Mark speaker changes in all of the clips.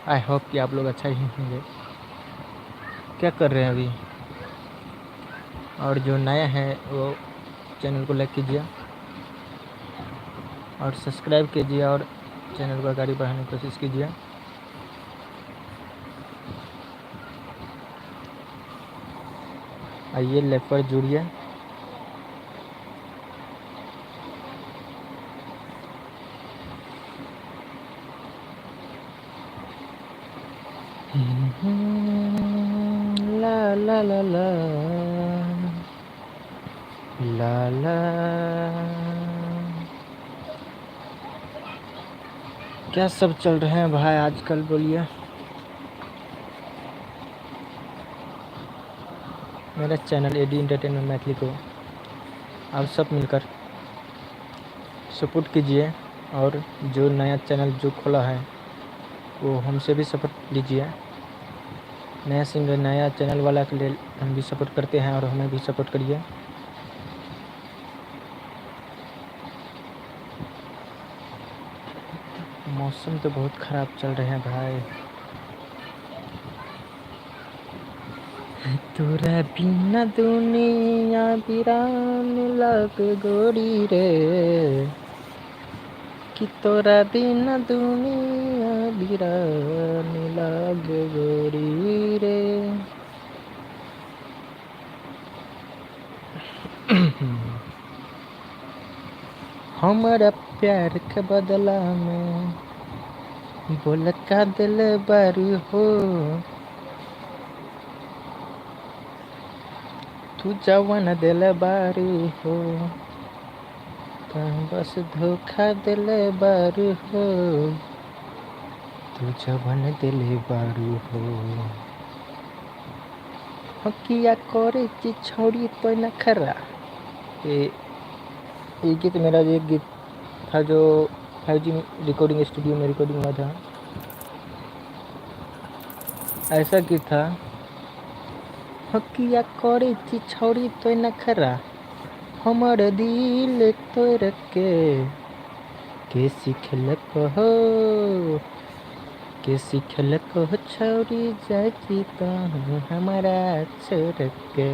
Speaker 1: I hope कि आप लोग अच्छा ही होंगे। क्या कर रहे हैं अभी? और जो नया है वो चैनल को लाइक कीजिए और सब्सक्राइब कीजिए और चैनल को आगे बढ़ाने की कोशिश कीजिए। आइए लाइव पर जुड़िए। ला ला ला ला ला ला। क्या सब चल रहे हैं भाई आजकल, बोलिए। मेरा चैनल एडी एंटरटेनमेंट मैथिली को आप सब मिलकर सपोर्ट कीजिए और जो नया चैनल जो खोला है वो हमसे भी सपोर्ट लीजिए। नया सिंगर नया चैनल वाला के लिए हम भी सपोर्ट करते हैं और हमें भी सपोर्ट करिए। मौसम तो बहुत ख़राब चल रहे हैं भाई। तोरा बिना दुनिया वीरान लग गोरी रे, कि तोरा बिना दुनिया वीरान लग गोरी रे। हमारा प्यार के बदला में बोल का दिल बारू हो, तू जवन दिल बारू हो, बस धोखा दिल बारू हो, तू जवन दिल बारू हो। हकिया करे ची छोड़ी तो न खरा। ये गीत मेरा एक गीत था जो 5G रिकॉर्डिंग स्टूडियो में रिकॉर्डिंग हुआ था। ऐसा गीत था, हकिया करे ची छोड़ी तो न खरा, हमर दिल तोड़ के सिखलक हो, के सिखलक हो छोड़ी जाती तो हमारा छोड़ के।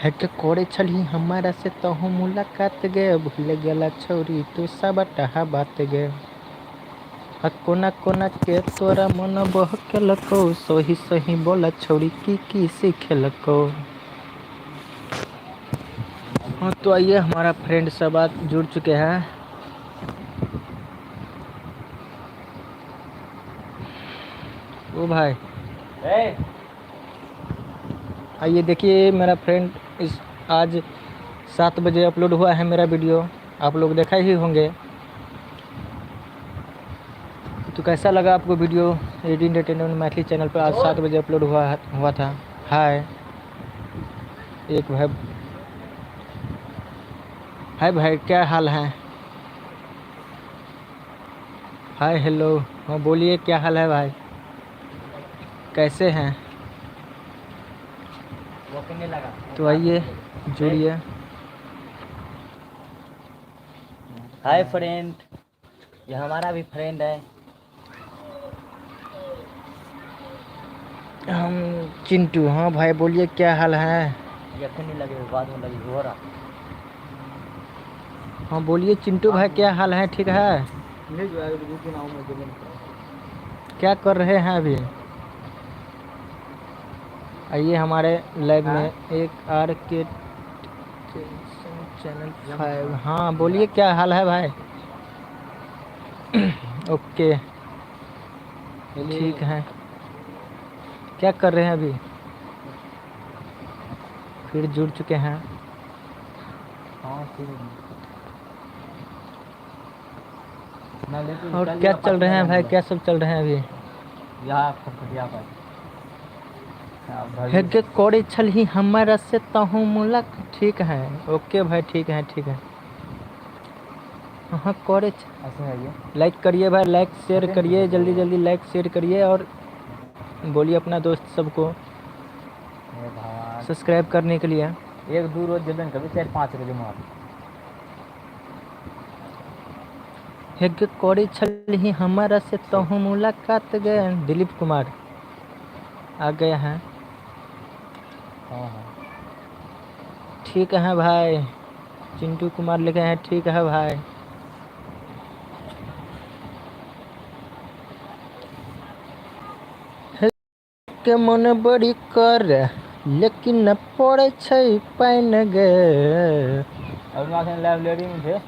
Speaker 1: है के कोड़े छली हमारा से तो हम मुलाकात गए, भूल गला छोड़ी तू सब टहा बात गए। कोना कोना के तोरा मन बहकलको, सही सही बोला छोड़ी की सीखलको। हाँ तो आइए, हमारा फ्रेंड सब आज जुड़ चुके हैं। ओ भाई आइए देखिए, मेरा फ्रेंड इस आज 7 बजे अपलोड हुआ है मेरा वीडियो, आप लोग देखा ही होंगे। तो कैसा लगा आपको video? AD entertainment Maithili channel पर आज 7 बजे अपलोड हुआ था। हाय एक भाई, हाय भाई क्या हाल है? हाय हेलो, हाँ बोलिए क्या हाल है भाई, कैसे हैं? तो आइए जुड़िए।
Speaker 2: हाय फ्रेंड, ये हमारा भी फ्रेंड है।
Speaker 1: हम चिंटू। हाँ भाई बोलिए क्या हाल है?
Speaker 2: यखन नहीं लगे, बाद में लगे हो रहा।
Speaker 1: हाँ बोलिए चिंटू भाई क्या हाल है? ठीक है? क्या कर रहे हैं अभी? आइए हमारे लाइव में एक आर के चैनल 5। हाँ बोलिए क्या हाल है भाई? ओके ठीक है। क्या कर रहे हैं अभी? फिर जुड़ चुके हैं। और क्या चल रहे हैं भाई, क्या सब चल रहे हैं अभी? हेगे कोड़े छल ही हमारा से तहु मुलक। ठीक है, ओके भाई, ठीक है ठीक है। हाँ कोड़े लाइक करिए भाई, लाइक शेयर करिए, जल्दी जल्दी लाइक शेयर करिए और बोलिए अपना दोस्त सबको सब्सक्राइब करने के लिए।
Speaker 2: एक दो रोज जब कभी 4-5 रोज मार
Speaker 1: हेग कोड़ी छली हमारा से तहु मुलाकात गए। दिलीप कुमार आ गए हैं।
Speaker 2: हाँ हाँ
Speaker 1: ठीक है भाई। चिंटू कुमार लिखे हैं ठीक है भाई। के मन बड़ी कर लेकिन न पड़े छै पाइन गे।
Speaker 2: अरुणाचल लाइब्रेरी में थे।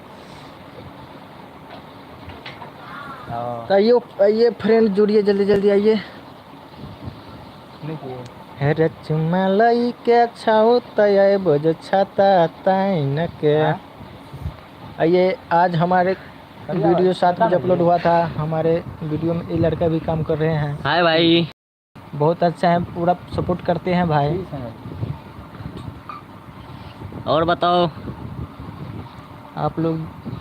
Speaker 1: आइए आइए फ्रेंड जुड़िए जल्दी जल्दी आइए। हे रचमा लई के छाओ तय बज छाता ताइन के। आइए आज हमारे वीडियो 7 बजे अपलोड हुआ था। हमारे वीडियो में ये लड़का भी काम कर रहे हैं।
Speaker 2: हाय भाई।
Speaker 1: बहुत अच्छा है, पूरा सपोर्ट करते हैं भाई।
Speaker 2: और बताओ।
Speaker 1: आप लोग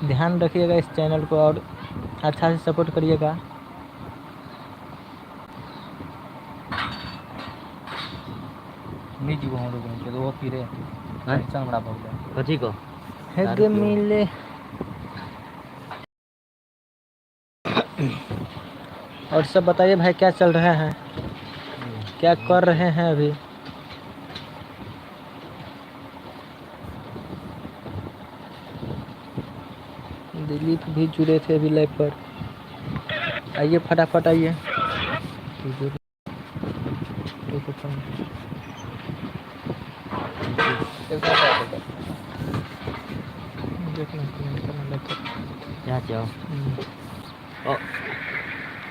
Speaker 1: ध्यान रखिएगा इस चैनल को और अच्छा से सपोर्ट करिएगा।
Speaker 2: नीचे हम लोग के वो फिरे टेंशन बड़ा हो गया। कथी को
Speaker 1: हेग मिले और सब बताइए भाई क्या चल रहा है, क्या कर रहे हैं अभी। दिलीप भी जुड़े थे अभी लाइव पर। आइए फटाफट आइए।
Speaker 2: क्या चाहो।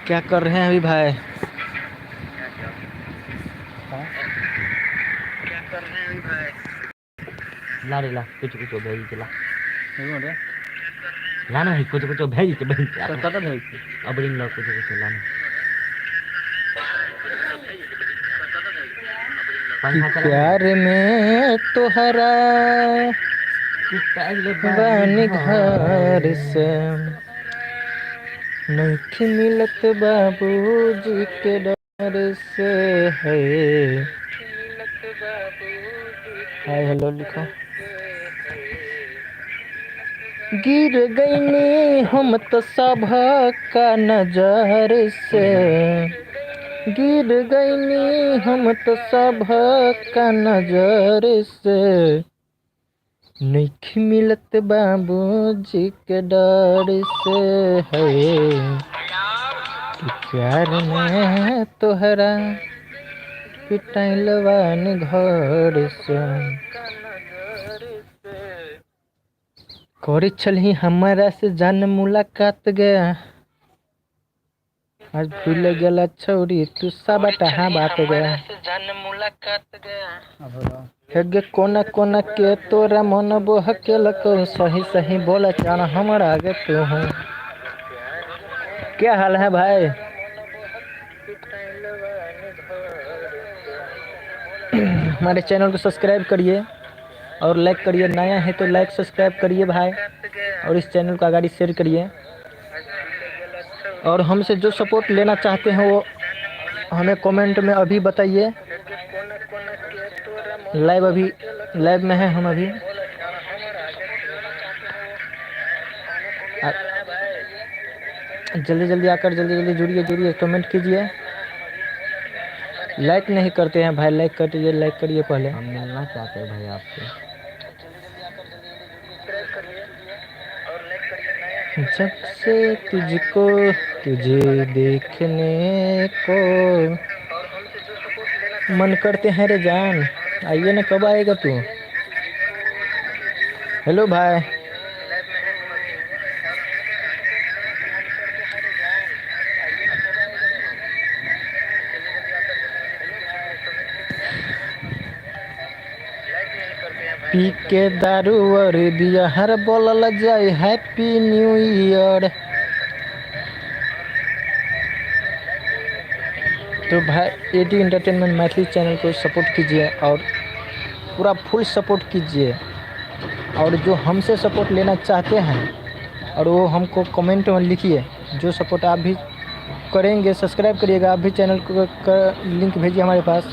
Speaker 1: क्या कर रहे हैं अभी भाई। क्या कर रहे हैं अभी भाई।
Speaker 2: ला रे ला कुछ कुछ भेज के ला। लाना है कुछ कुछ भेज के कटा भेज अब रिंग ला कुछ कुछ लाना।
Speaker 1: प्यार में तोहरा बानी घर से नहीं मिलत बाबूजी के डर से है। हाय हेलो लिखो। गिर गईनी हम तो सब का नजर से। गिर गईनी हम तो सब का नजर से नहीं मिलत बाबूजी के डर से है। प्यार में तोहरा पिटाइलवान घर से करी छली हमारा से जान मुलाकात गया। आज भूल गया छोरी तू सब टहा बात गया। हेगे कोना कोना के तोरा मन बहकेल को सही सही बोला चाण हमारा आगे तू हूँ। क्या हाल है भाई। हमारे चैनल को सब्सक्राइब करिए और लाइक करिए। नया है तो लाइक सब्सक्राइब करिए भाई और इस चैनल को आगे शेयर करिए। और हमसे जो सपोर्ट लेना चाहते हैं वो हमें कमेंट में अभी बताइए। लाइव में है हम अभी। जल्दी जल्दी आकर जल्दी जल्दी जुड़िए कमेंट कीजिए। लाइक नहीं करते हैं भाई, लाइक करिए, लाइक करिए पहले।
Speaker 2: हम मिलना चाहते हैं भाई आपसे।
Speaker 1: जब से तुझको तुझे देखने को मन करते हैं रे जान। आइए ना, कब आएगा तू। हेलो भाई। पी के दारू और दिया हर बोलल जाए हैप्पी न्यू ईयर। तो भाई एडी एंटरटेनमेंट मैथिली चैनल को सपोर्ट कीजिए और पूरा फुल सपोर्ट कीजिए। और जो हमसे सपोर्ट लेना चाहते हैं और वो हमको कमेंट में लिखिए। जो सपोर्ट आप भी करेंगे सब्सक्राइब करिएगा। आप भी चैनल को का लिंक भेजिए हमारे पास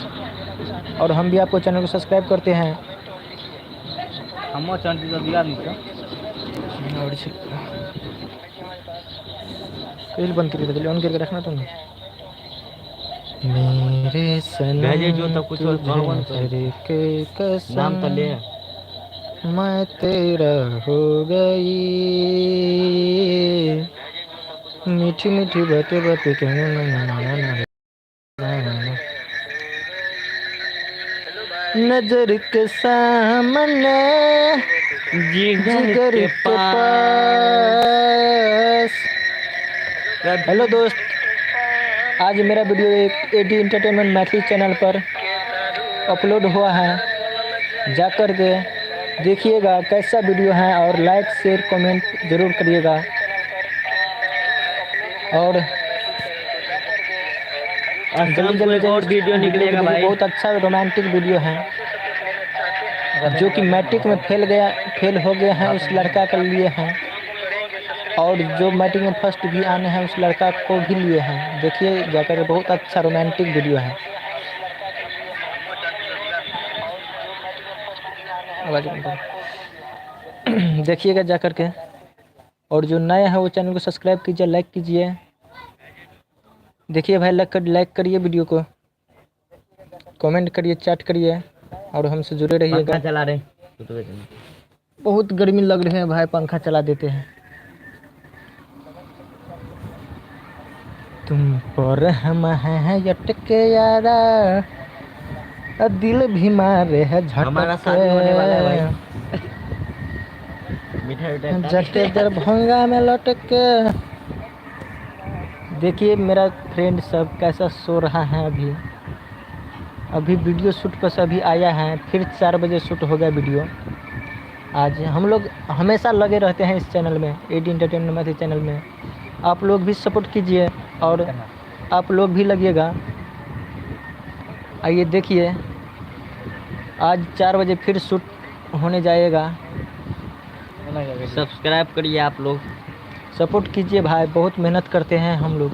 Speaker 1: और हम भी आपको चैनल को सब्सक्राइब करते हैं।
Speaker 2: हम चैनल दिया नीचे।
Speaker 1: रील बंद करके ऑन करके रखना तुम। मेरे
Speaker 2: भेजे जो
Speaker 1: सनम
Speaker 2: तो कुछ और
Speaker 1: तुझे
Speaker 2: कौन
Speaker 1: हर के
Speaker 2: नाम तो
Speaker 1: कसम
Speaker 2: ले।
Speaker 1: मैं तेरा हो गई। मीठी मीठी बातें बातें कहने ना नजर के सामने जिगर के पास। हेलो दोस्त, आज मेरा वीडियो एक एडी एंटरटेनमेंट मैथिली चैनल पर अपलोड हुआ है, जाकर के देखिएगा कैसा वीडियो है और लाइक शेयर कमेंट ज़रूर करिएगा। और जल्दी जल्दी
Speaker 2: और वीडियो निकलेगा भाई।
Speaker 1: बहुत अच्छा रोमांटिक वीडियो है जो कि मैट्रिक में फेल हो गया है उस लड़का के लिए है, और जो मैट्रिक में फर्स्ट भी आने हैं उस लड़का को भी लिए हैं। देखिए जाकर बहुत अच्छा रोमांटिक वीडियो है। देखिएगा जाकर के, और जो नए हैं वो चैनल को सब्सक्राइब कीजिए, लाइक कीजिए। देखिए भाई, लाइक करिए वीडियो को, कमेंट करिए, चैट करिए और हमसे जुड़े रहिएगा।
Speaker 2: पंखा चला रहे।
Speaker 1: बहुत गर्मी लग रही है भाई, पंखा चला देते हैं। तुम पर हम हैं यटके यारा, दिल भी मारे है झटके।
Speaker 2: हमारा शादी होने वाला है भाई। मिठाई
Speaker 1: जटे दरभंगा में लटके। देखिए मेरा फ्रेंड सब कैसा सो रहा है। अभी वीडियो शूट पर से अभी आया है, फिर 4 बजे शूट हो गया वीडियो। आज हम लोग हमेशा लगे रहते हैं इस चैनल में, एडी एंटरटेनमेंट मैथिली चैनल में। आप लोग भी सपोर्ट कीजिए और आप लोग भी लगिएगा। आइए देखिए, आज 4 बजे फिर शूट होने जाएगा।
Speaker 2: सब्सक्राइब करिए, आप लोग
Speaker 1: सपोर्ट कीजिए भाई, बहुत मेहनत करते हैं हम लोग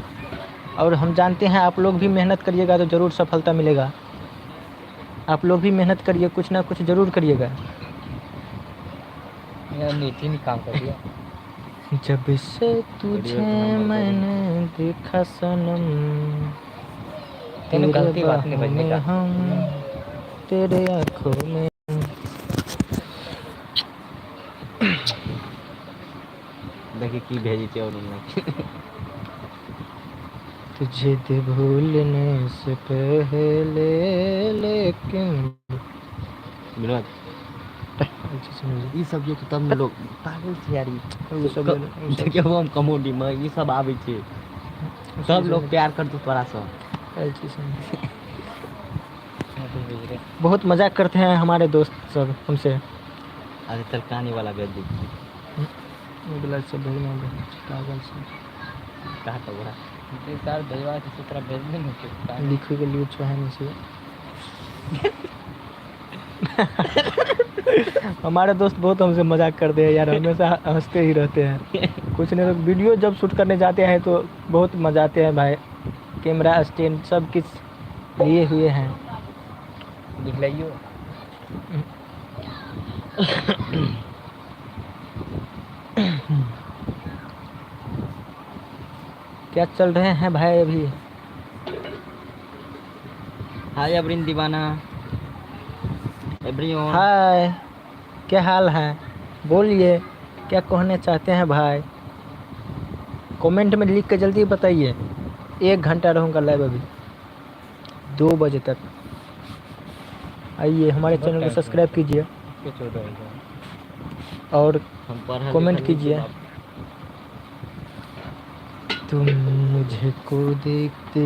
Speaker 1: और हम जानते हैं आप लोग भी मेहनत करिएगा तो ज़रूर सफलता मिलेगा। आप लोग भी मेहनत करिए, कुछ ना कुछ ज़रूर करिएगा।
Speaker 2: नितिन काम कर दिया।
Speaker 1: जब से तुझे मैंने देखा सनम, तेरे बाहों में हम, तेरे आँखों में।
Speaker 2: देखिए की भेजी थी और
Speaker 1: तुझे दे भूलने से पहले लेकिन
Speaker 2: विनोद ये सब जो तब में लोग पागल थे यार। देखिए हम कमोडी में ये सब आवे छे, सब लोग प्यार कर दो तोरा सब।
Speaker 1: बहुत मजाक करते हैं हमारे दोस्त सब हमसे।
Speaker 2: अरे चल कहानी वाला भेज दी।
Speaker 1: से भेजना पागल से
Speaker 2: कहा तो बड़ा सर भेजवा के सूत्र भेज देंगे
Speaker 1: लिखने के लिए है नहीं से। हमारे दोस्त बहुत हमसे मजाक करते हैं यार, हमेशा हंसते ही रहते हैं। कुछ नहीं तो वीडियो जब शूट करने जाते हैं तो बहुत मजा आते हैं भाई। कैमरा स्टैंड सब कुछ लिए हुए हैं।
Speaker 2: लिख लियो।
Speaker 1: क्या चल रहे हैं भाई अभी?
Speaker 2: हाय एवरीन दीवाना, एवरीवन
Speaker 1: हाय, क्या हाल है? बोलिए, क्या कहना चाहते हैं भाई? कमेंट में लिख के जल्दी बताइए। 1 घंटा रहूँगा लाइव अभी 2 बजे तक। आइए हमारे चैनल को सब्सक्राइब कीजिए और कमेंट कीजिए। तुम मुझे को देखते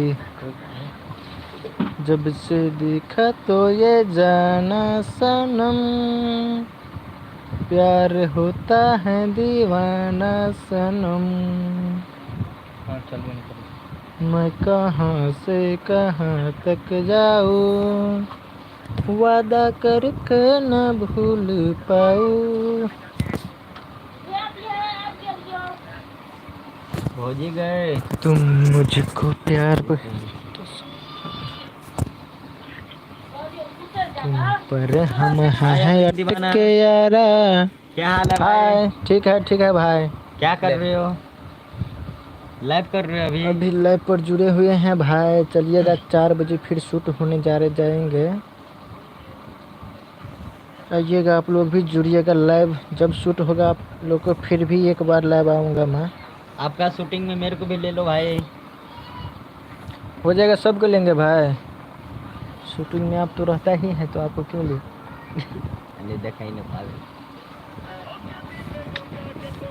Speaker 1: जब से देखा तो ये जाना सनम, प्यार होता है दीवाना सनम। मैं कहाँ से कहाँ तक जाऊँ, वादा करके न भूल पाऊँ।
Speaker 2: भौजी गए।
Speaker 1: तुम मुझको प्यार तुम पर हम हैं अटके यारा।
Speaker 2: क्या हाल है
Speaker 1: हाय, ठीक है भाई।
Speaker 2: क्या कर रहे हो? लाइव कर रहे हैं अभी।
Speaker 1: अभी लाइव पर जुड़े हुए हैं भाई, चलिएगा 4 बजे फिर शूट होने जाएंगे। आइएगा आप लोग भी जुड़िएगा, लाइव जब शूट होगा आप लोग को फिर भी एक बार लाइव आऊँगा मैं।
Speaker 2: आपका शूटिंग में मेरे को भी ले लो भाई।
Speaker 1: हो जाएगा, सबको लेंगे भाई, शूटिंग में आप तो रहता ही है तो आपको क्यों ले।
Speaker 2: अरे देखा ही ना पावे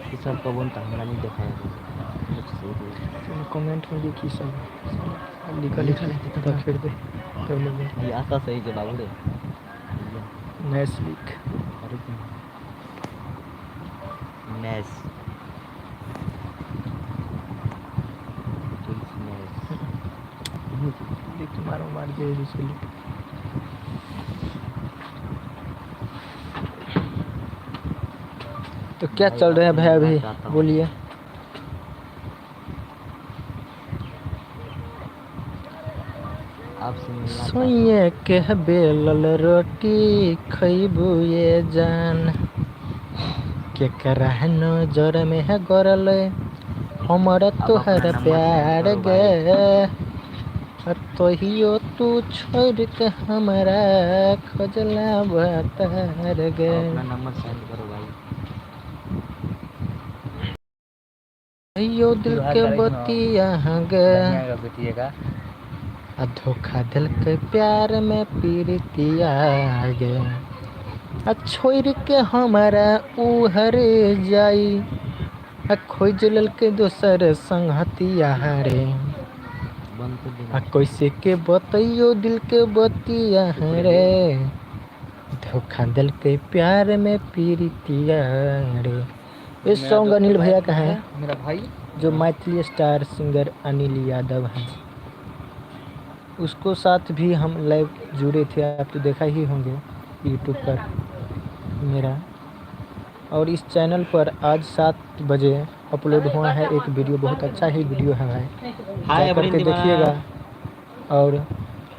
Speaker 2: ये सब को बोलता हमरा नहीं देखा है।
Speaker 1: कमेंट में लिखी सब लिखा तो फिर दे तो
Speaker 2: ये आता सही के बाबू रे
Speaker 1: मैच लिख
Speaker 2: अरे मैच
Speaker 1: लिख मारो मार दे जिसको लिख। तो क्या चल रहा है भाई अभी बोलिए। सोइए के बेलल रोटी खइबू ये जान के करा है नजर में है गरल हमारा तोहर प्यार गे तोहियो तू छोड़ के हमारा खोजला बतर गे।
Speaker 2: अपना नंबर सेंड करो भाई।
Speaker 1: यो दिल के बतिया गे
Speaker 2: बेटिएगा
Speaker 1: धोखा दिल के प्यार में पीरतिया गे छोड़ के हमारा उहर जाई खोज लल के दोसर संगतिया रे कैसे के बतइयो दिल के बतिया रे धोखा दिल के प्यार में पीरतिया रे। इस सॉन्ग अनिल भैया का है,
Speaker 2: मेरा भाई
Speaker 1: जो मैथिली स्टार सिंगर अनिल यादव है, उसको साथ भी हम लाइव जुड़े थे, आप तो देखा ही होंगे यूट्यूब पर मेरा। और इस चैनल पर आज 7 बजे अपलोड हुआ है एक वीडियो, बहुत अच्छा ही वीडियो है भाई, जा करके देखिएगा और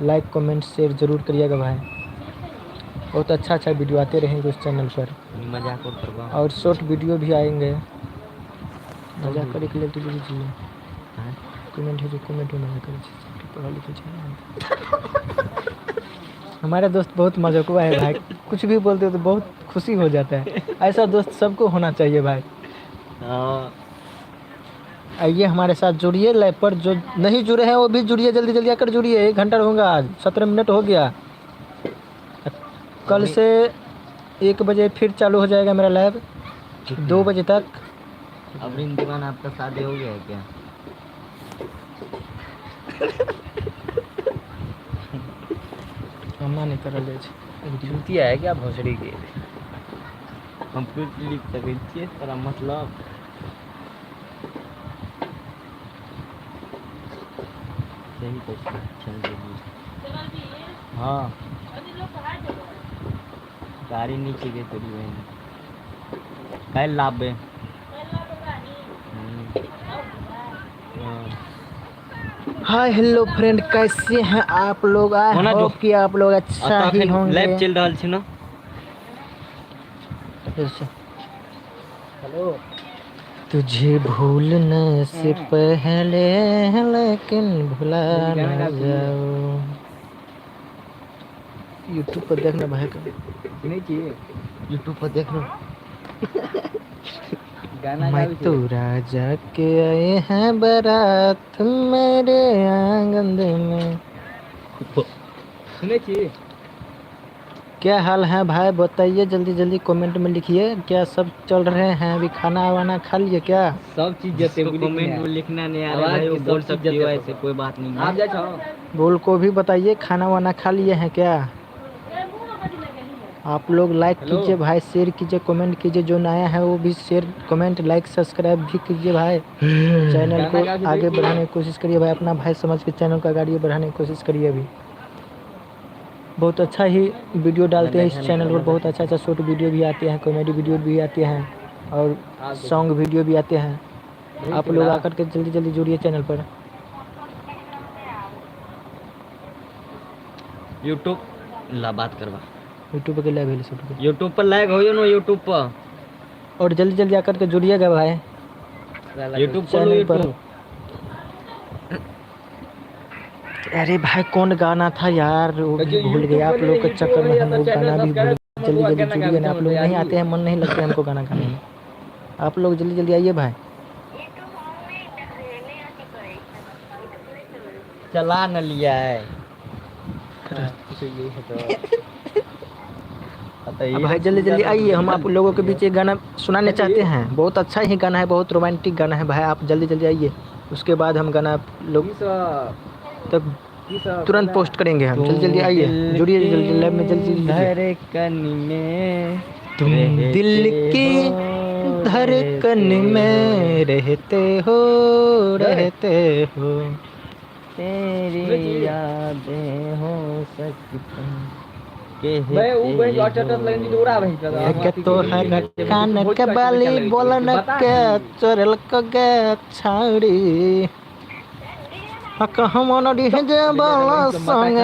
Speaker 1: लाइक कमेंट शेयर ज़रूर करिएगा भाई। बहुत अच्छा वीडियो आते रहेंगे उस चैनल पर,
Speaker 2: मजाक
Speaker 1: और शॉर्ट वीडियो भी आएंगे। मजाक करे के लिए तो लीजिए कमेंट है जो कमेंट में मजा करे पढ़ा लिखा हमारे दोस्त बहुत मजाकुआ है भाई, कुछ भी बोलते हो तो बहुत खुशी हो जाता है, ऐसा दोस्त सबको होना चाहिए भाई। आइए हमारे साथ जुड़िए लाइव पर, जो नहीं जुड़े हैं वो भी जुड़िए, जल्दी जल्दी आकर जुड़िए। 1 घंटा होगा, आज 17 मिनट हो गया। कल से 1 बजे फिर चालू हो जाएगा मेरा लाइव 2 बजे तक।
Speaker 2: अब दीवान आपका शादी हो गया है क्या?
Speaker 1: अम्मा नहीं कर ले
Speaker 2: जूतिया है क्या भोसड़ी के? हम कुछ लिख सके छिए तेरा मतलब सही तो चल रही। हाँ गाड़ी नीचे गई तेरी बहन कल लाभे।
Speaker 1: हाय हेलो फ्रेंड, कैसे हैं आप लोग? आई होप कि आप लोग अच्छा ही होंगे।
Speaker 2: लाइव चल रहा है ना।
Speaker 1: हेलो। तुझे भूलने से पहले लेकिन भुला न जाओ। यूट्यूब पर देखना भाई का
Speaker 2: नहीं चाहिए, यूट्यूब पर देखना
Speaker 1: मैं तो राजा के आए हैं बारात मेरे आंगन में।
Speaker 2: सुने चाहिए।
Speaker 1: क्या हाल है भाई बताइए, जल्दी जल्दी कमेंट में लिखिए। क्या सब चल रहे हैं? अभी खाना वाना खा लिए क्या?
Speaker 2: सब चीज जैसे कमेंट में लिखना नहीं आ रहा है, वो बोल सकते हो, ऐसे कोई बात नहीं है। आप जाओ
Speaker 1: बोल को भी बताइए खाना वाना खा लिए हैं क्या? आप लोग लाइक कीजिए भाई, शेयर कीजिए, कमेंट कीजिए। जो नया है वो भी शेयर कमेंट लाइक सब्सक्राइब भी कीजिए भाई। चैनल को आगे बढ़ाने की कोशिश करिए भाई, अपना भाई समझ के चैनल को आगे बढ़ाने की कोशिश करिए। अभी बहुत अच्छा ही वीडियो डालते हैं इस चैनल पर, बहुत अच्छा शॉर्ट वीडियो भी आते हैं, कॉमेडी वीडियो भी आते हैं और सॉन्ग वीडियो भी आते हैं। आप लोग आकर के जल्दी जल्दी जुड़िए चैनल पर।
Speaker 2: यूट्यूब ला बात करवा,
Speaker 1: यूट्यूब के लाइव है,
Speaker 2: यूट्यूब पर लाइव हो ना यूट्यूब पर,
Speaker 1: और जल्दी जल्दी आकर के जुड़िएगा भाई
Speaker 2: यूट्यूब चैनल पर।
Speaker 1: अरे भाई कौन गाना था यार, वो भी भूल गए आप लोग के चक्कर में, हम वो गाना भी भूल। जल्दी जल्दी जुड़िए ना, आप लोग नहीं आते हैं, मन नहीं लगता है हमको गाना गाने में। आप लोग जल्दी जल्दी आइए भाई।
Speaker 2: चला न लिया है।
Speaker 1: अब भाई जल्दी जल्दी आइए, हम आप लोगों के बीच एक गाना सुनाने चाहते हैं। बहुत अच्छा ही गाना है, बहुत रोमांटिक गाना है भाई। आप जल्दी जल्दी आइए, उसके बाद हम गाना आप लोग तब तुरंत पोस्ट करेंगे। हम जल्दी जल्दी आइए, जुड़िए जल्दी लैब में, जल्दी जल्दी।
Speaker 2: धड़कन में
Speaker 1: तुम दिल की धड़कन में रहते हो, रहते हो।
Speaker 2: तेरी यादें हो सकती
Speaker 1: के तो हर कान के बाली बोलन के चोरल के छाड़ी हम नडी जे बोला संग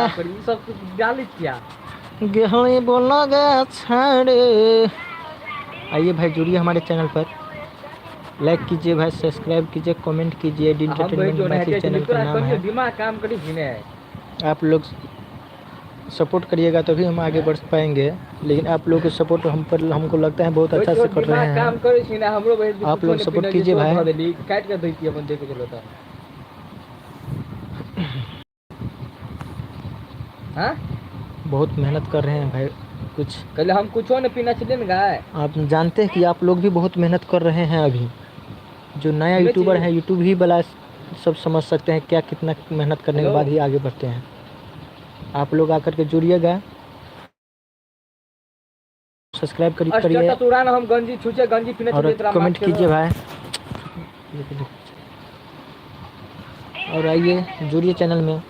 Speaker 1: गेहूं बोला गे छाड़ी। आइए भाई जुड़िए हमारे चैनल पर, लाइक कीजिए भाई, सब्सक्राइब कीजिए, कमेंट कीजिए। एंटरटेनमेंट मैथिली चैनल का नाम है। आप लोग सपोर्ट करिएगा तभी हम आगे बढ़ पाएंगे, लेकिन आप लोग के सपोर्ट हम पर हमको लगता है बहुत अच्छा से कर रहे हैं। आप लोग सपोर्ट कीजिए भाई। बहुत मेहनत कर रहे हैं भाई, कुछ
Speaker 2: कल हम कुछ न पीना चाहिए ना गाय।
Speaker 1: आप जानते हैं कि आप लोग भी बहुत मेहनत कर रहे हैं। अभी जो नया यूट्यूबर है, यूट्यूब ही वाला सब समझ सकते हैं क्या कितना मेहनत करने के बाद ही आगे बढ़ते हैं। आप लोग आकर के जुड़िएगा, सब्सक्राइब करिए
Speaker 2: हम गंजी छुचे गंजी पीना
Speaker 1: और कमेंट कीजिए भाई। और आइए जुड़िए चैनल में।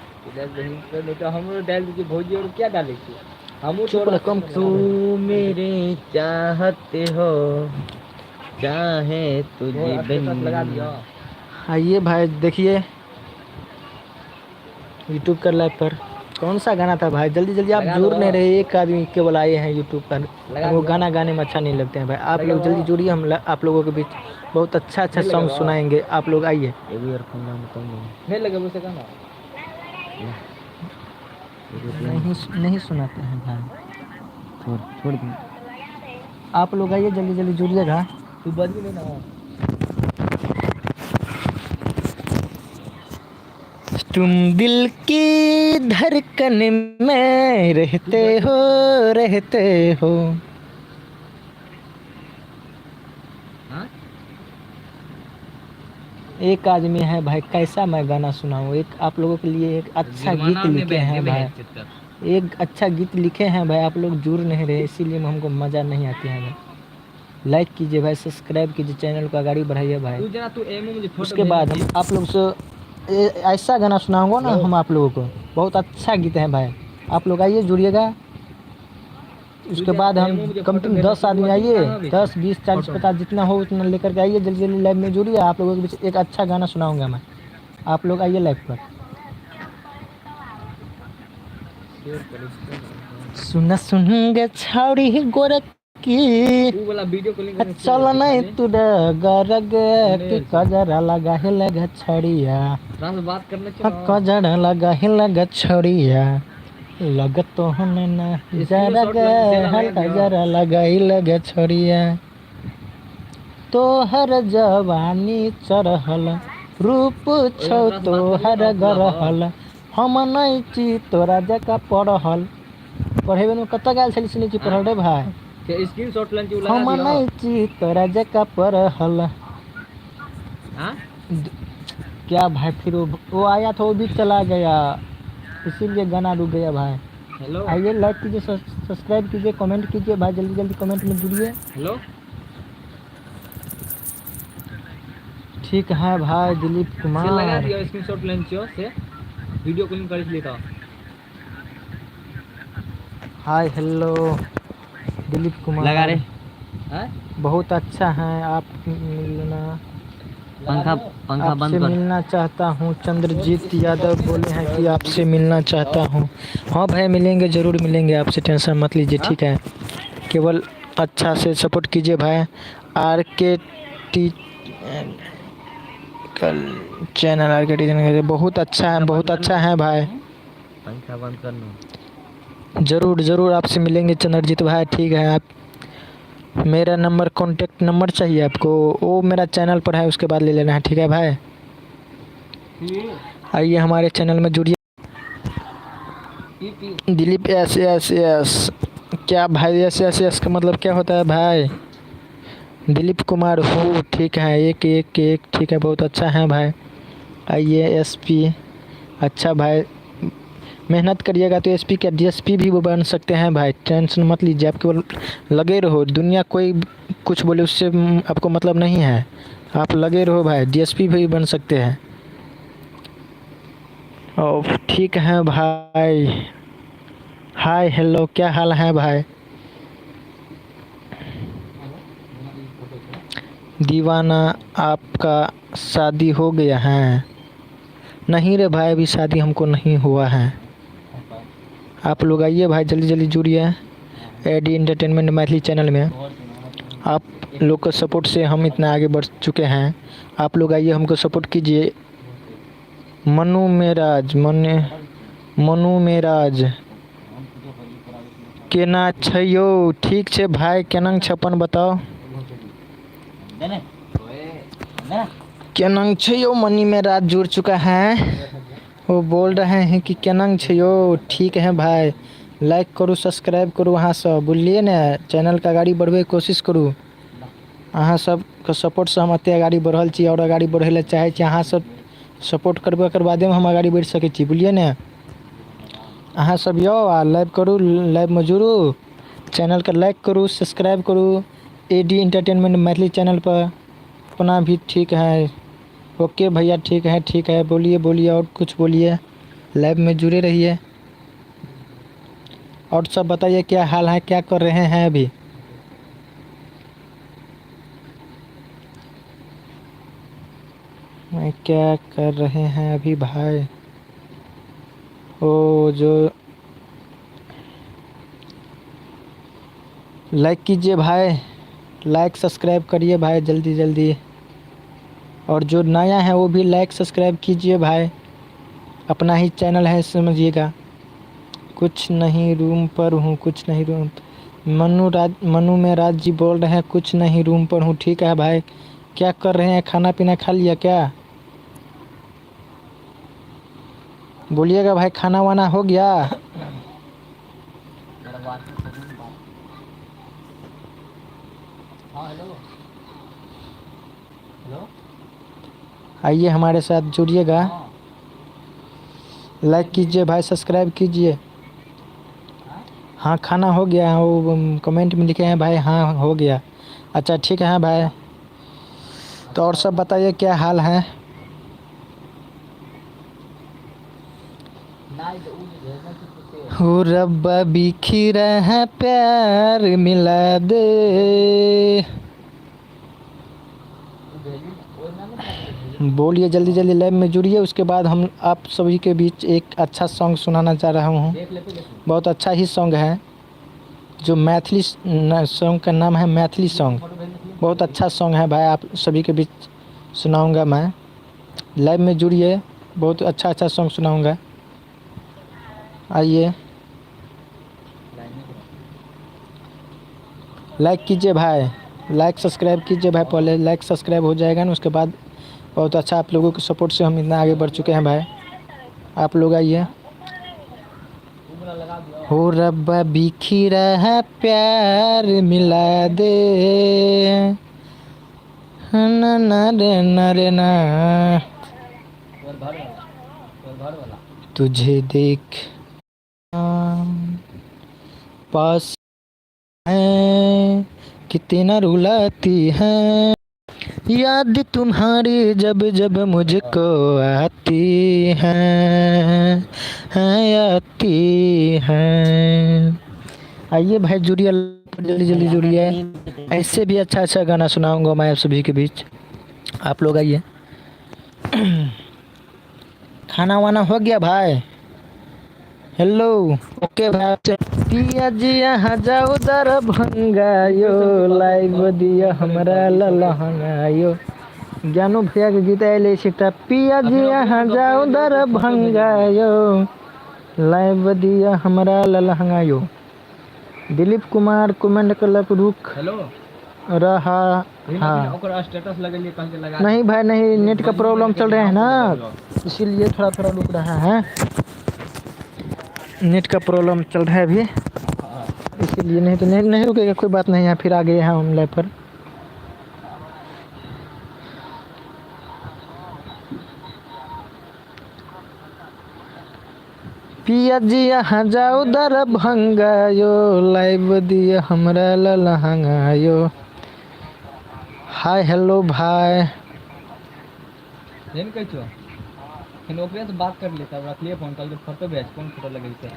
Speaker 2: हम डाल दीजिए भौजी और क्या डाले हम
Speaker 1: कम
Speaker 2: तू मेरे चाहते हो चाहे तुझे लगा दिया।
Speaker 1: आइए भाई देखिए यूट्यूब कर लाइव पर कौन सा गाना था भाई, जल्दी जल्दी आप जुड़ नहीं रहे। एक आदमी केवल आए हैं यूट्यूब पर, वो गाना गाने में अच्छा नहीं लगते हैं भाई। आप लोग जल्दी जुड़िए, हम आप लोगों के बीच बहुत अच्छा अच्छा सॉन्ग सुनाएंगे। आप लोग आइए।
Speaker 2: नहीं लगे मुझसे गाना
Speaker 1: नहीं सुनाते हैं भाई, छोड़ आप लोग आइए, जल्दी जल्दी जुड़िएगा।
Speaker 2: तू बज भी नहीं ना।
Speaker 1: तुम दिल की धड़कन में रहते हो, रहते हो। एक आदमी है भाई, कैसा मैं गाना सुनाऊं। एक आप लोगों के लिए एक अच्छा गीत लिखे हैं भाई, एक अच्छा गीत लिखे हैं भाई। आप लोग जुड़ नहीं रहे, इसीलिए हमको मज़ा नहीं आती है भाई। लाइक कीजिए भाई, सब्सक्राइब कीजिए, चैनल को आगे बढ़ाइए भाई। उसके बाद हम आप लोग से ऐसा गाना सुनाऊंगा ना हम आप लोगों को, बहुत अच्छा गीत है भाई। आप लोग आइए जुड़िएगा। उसके बाद हम कम से कम 10 आदमी आइए, 10 20 40 50 जितना हो उतना लेकर के आइए। जल्दी जल्दी लाइव में जुड़िए। आप लोगों के बीच एक अच्छा गाना सुनाऊंगा मैं, आप लोग आइए लाइव पर। सुन सुन गे छौड़ी गोरख की चल नहीं तू गरग की कजरा लगा ही लगा छड़िया, कजरा लगा ही लगा छड़िया लग तो हमें ना जरा कजरा लगा ही लगा छड़िया। तो हर जवानी चढ़ल रूप छौ तो हर गरहल, हम नहीं ची तोरा जका पढ़ल। पढ़े में कत गाल छली सुनी छी पढ़ल रे भाई,
Speaker 2: स्क्रीनशॉट लेंगे
Speaker 1: हम नहीं ची तोरा जका पढ़ल। क्या भाई, फिर वो आया था वो भी चला गया, इसीलिए गाना रुक गया भाई।
Speaker 2: हेलो
Speaker 1: आइए लाइक कीजिए, सब्सक्राइब कीजिए, कमेंट कीजिए भाई, जल्दी जल्दी कमेंट में जुड़िए।
Speaker 2: हेलो
Speaker 1: ठीक है भाई। दिलीप कुमार
Speaker 2: लगा दिया स्क्रीनशॉट लेंगे से वीडियो कॉलिंग कर लेता।
Speaker 1: हाय हेलो दिलीप कुमार
Speaker 2: लगा रे
Speaker 1: बहुत अच्छा है। आप मिलना
Speaker 2: पंखा
Speaker 1: आपसे मिलना चाहता हूँ। चंद्रजीत यादव बोले हैं कि आपसे मिलना चाहता हूँ। हाँ भाई मिलेंगे, ज़रूर मिलेंगे आपसे, टेंशन मत लीजिए। ठीक है, केवल अच्छा से सपोर्ट कीजिए भाई। RKT कल चैनल आर्किटेक्ट बहुत अच्छा है, बहुत अच्छा है भाई।
Speaker 2: पंखा बंद करना।
Speaker 1: ज़रूर ज़रूर आपसे मिलेंगे चंद्रजीत भाई। ठीक है, आप मेरा नंबर कॉन्टेक्ट नंबर चाहिए आपको, वो मेरा चैनल पर है, उसके बाद ले लेना है। ठीक है भाई, आइए हमारे चैनल में जुड़िए। दिलीप एस एस एस, क्या भाई एस एस एस का मतलब क्या होता है भाई? दिलीप कुमार हो, ठीक है, एक एक एक, ठीक है, बहुत अच्छा है भाई। आइए एसपी, अच्छा भाई, मेहनत करिएगा तो एसपी क्या डीएसपी भी वो बन सकते हैं भाई। टेंशन मत लीजिए, आप केवल लगे रहो, दुनिया कोई कुछ बोले उससे आपको मतलब नहीं है, आप लगे रहो भाई, डीएसपी भी बन सकते हैं। और ठीक है भाई, हाय हेलो, क्या हाल है भाई? दीवाना, आपका शादी हो गया है? नहीं रे भाई, अभी शादी हमको नहीं हुआ है। आप लोग आइए भाई, जल्दी जल्दी जुड़िए एडी एंटरटेनमेंट मैथिली चैनल में। आप लोग का सपोर्ट से हम इतना आगे बढ़ चुके हैं। आप लोग आइए, हमको सपोर्ट कीजिए। मनु मेराज, मनु मेराज केना छयो? ठीक छे भाई, केना छपन बताओ केना छयो? मनी मेराज जुड़ चुका है, वो बोल रहे हैं कि केना छयो। ठीक है भाई, लाइक करू, सब्सक्राइब करू, वहाँ सब बोलिए ना, चैनल का आगाड़ी बढ़बे कोशिश करू। अहाँ सबके सपोर्ट से हम एते आगाड़ी बढ़ल छी, और आगाड़ी बढ़े ला चाहे छी। अहाँ सब सपोर्ट करबे, एकर बादे में हम आगाड़ी बढ़ सके छी, बुझलिए ने। अहाँ सब यो आ लाइव करू, लाइव में जुड़ू, चैनल का लाइक करू, सब्सक्राइब करू एडी एंटरटेनमेंट मैथिली चैनल पर अपना भी। ठीक है, ओके भैया, ठीक है ठीक है, बोलिए बोलिए, और कुछ बोलिए, लाइव में जुड़े रहिए। और सब बताइए क्या हाल है, क्या कर रहे हैं अभी? मैं क्या कर रहे हैं अभी भाई? ओ जो लाइक कीजिए भाई, लाइक सब्सक्राइब करिए भाई जल्दी जल्दी, और जो नया है वो भी लाइक सब्सक्राइब कीजिए भाई, अपना ही चैनल है समझिएगा। कुछ नहीं रूम पर हूँ, कुछ नहीं रूम। मनु में राज जी बोल रहे हैं कुछ नहीं रूम पर हूँ। ठीक है भाई, क्या कर रहे हैं, खाना पीना खा लिया क्या? बोलिएगा भाई, खाना वाना हो गया? आइए हमारे साथ जुड़िएगा, लाइक कीजिए भाई, सब्सक्राइब कीजिए। हाँ खाना हो गया, वो कमेंट में लिखे हैं भाई, हाँ हो गया। अच्छा ठीक है भाई, तो और सब बताइए क्या हाल है? हो रब्बा बिखरा है प्यार मिला दे। बोलिए जल्दी जल्दी, लाइव में जुड़िए, उसके बाद हम आप सभी के बीच एक अच्छा सॉन्ग सुनाना चाह रहा हूँ। बहुत अच्छा ही सॉन्ग है, जो मैथिली सॉन्ग का नाम है मैथिली सॉन्ग। बहुत अच्छा सॉन्ग है भाई, आप सभी के बीच सुनाऊंगा मैं। लाइव में जुड़िए, बहुत अच्छा अच्छा सॉन्ग सुनाऊंगा। आइए लाइक कीजिए भाई, लाइक सब्सक्राइब कीजिए भाई, पहले लाइक सब्सक्राइब हो जाएगा ना, उसके बाद बहुत अच्छा, आप लोगों के सपोर्ट से हम इतना आगे बढ़ चुके हैं भाई। आप लोग आइए। हो रब्बा बिखरा है प्यार मिला दे, ना ना रे ना रे ना, तुझे देख पास है कितना रुलाती है, याद तुम्हारी जब जब मुझको आती है आती है। आइए भाई जुड़िए, जल्दी जल्दी जुड़िए, ऐसे भी अच्छा अच्छा गाना सुनाऊंगा मैं आप सभी के बीच। आप लोग आइए। खाना वाना हो गया भाई? हेलो, ओके भाई। पिया जी यहाँ जाओ दरभंगा यो, लाइव दिया हमरा लहंगा यो। ज्ञानू भैया के गीत आए सीता पिया जी यहाँ जाओ दर भंगायो लाइव दिया हमारा ललहंगायो। दिलीप कुमार कमेंट कलक रुक
Speaker 2: हेलो
Speaker 1: रहा। हाँ
Speaker 2: ओकर स्टेटस लगेलिए कल के लगा
Speaker 1: नहीं भाई नहीं, नेट का प्रॉब्लम चल रहा है ना, इसीलिए थोड़ा थोड़ा रुक रहा है। नेट का प्रॉब्लम चल रहा है अभी, इसीलिए नहीं तो नहीं रुकेगा, कोई बात नहीं है। फिर आ गए हैं हम लाइव पर। पिया जी यहाँ जाओ दर भंगायो लाइव दिया हमरा ललहंगायो। हाय हेलो भाई
Speaker 2: जेन कह छो फिर ओकरे से बात कर लेता रख लिए फोन कल फोटो भेज कौन फोटो लगे से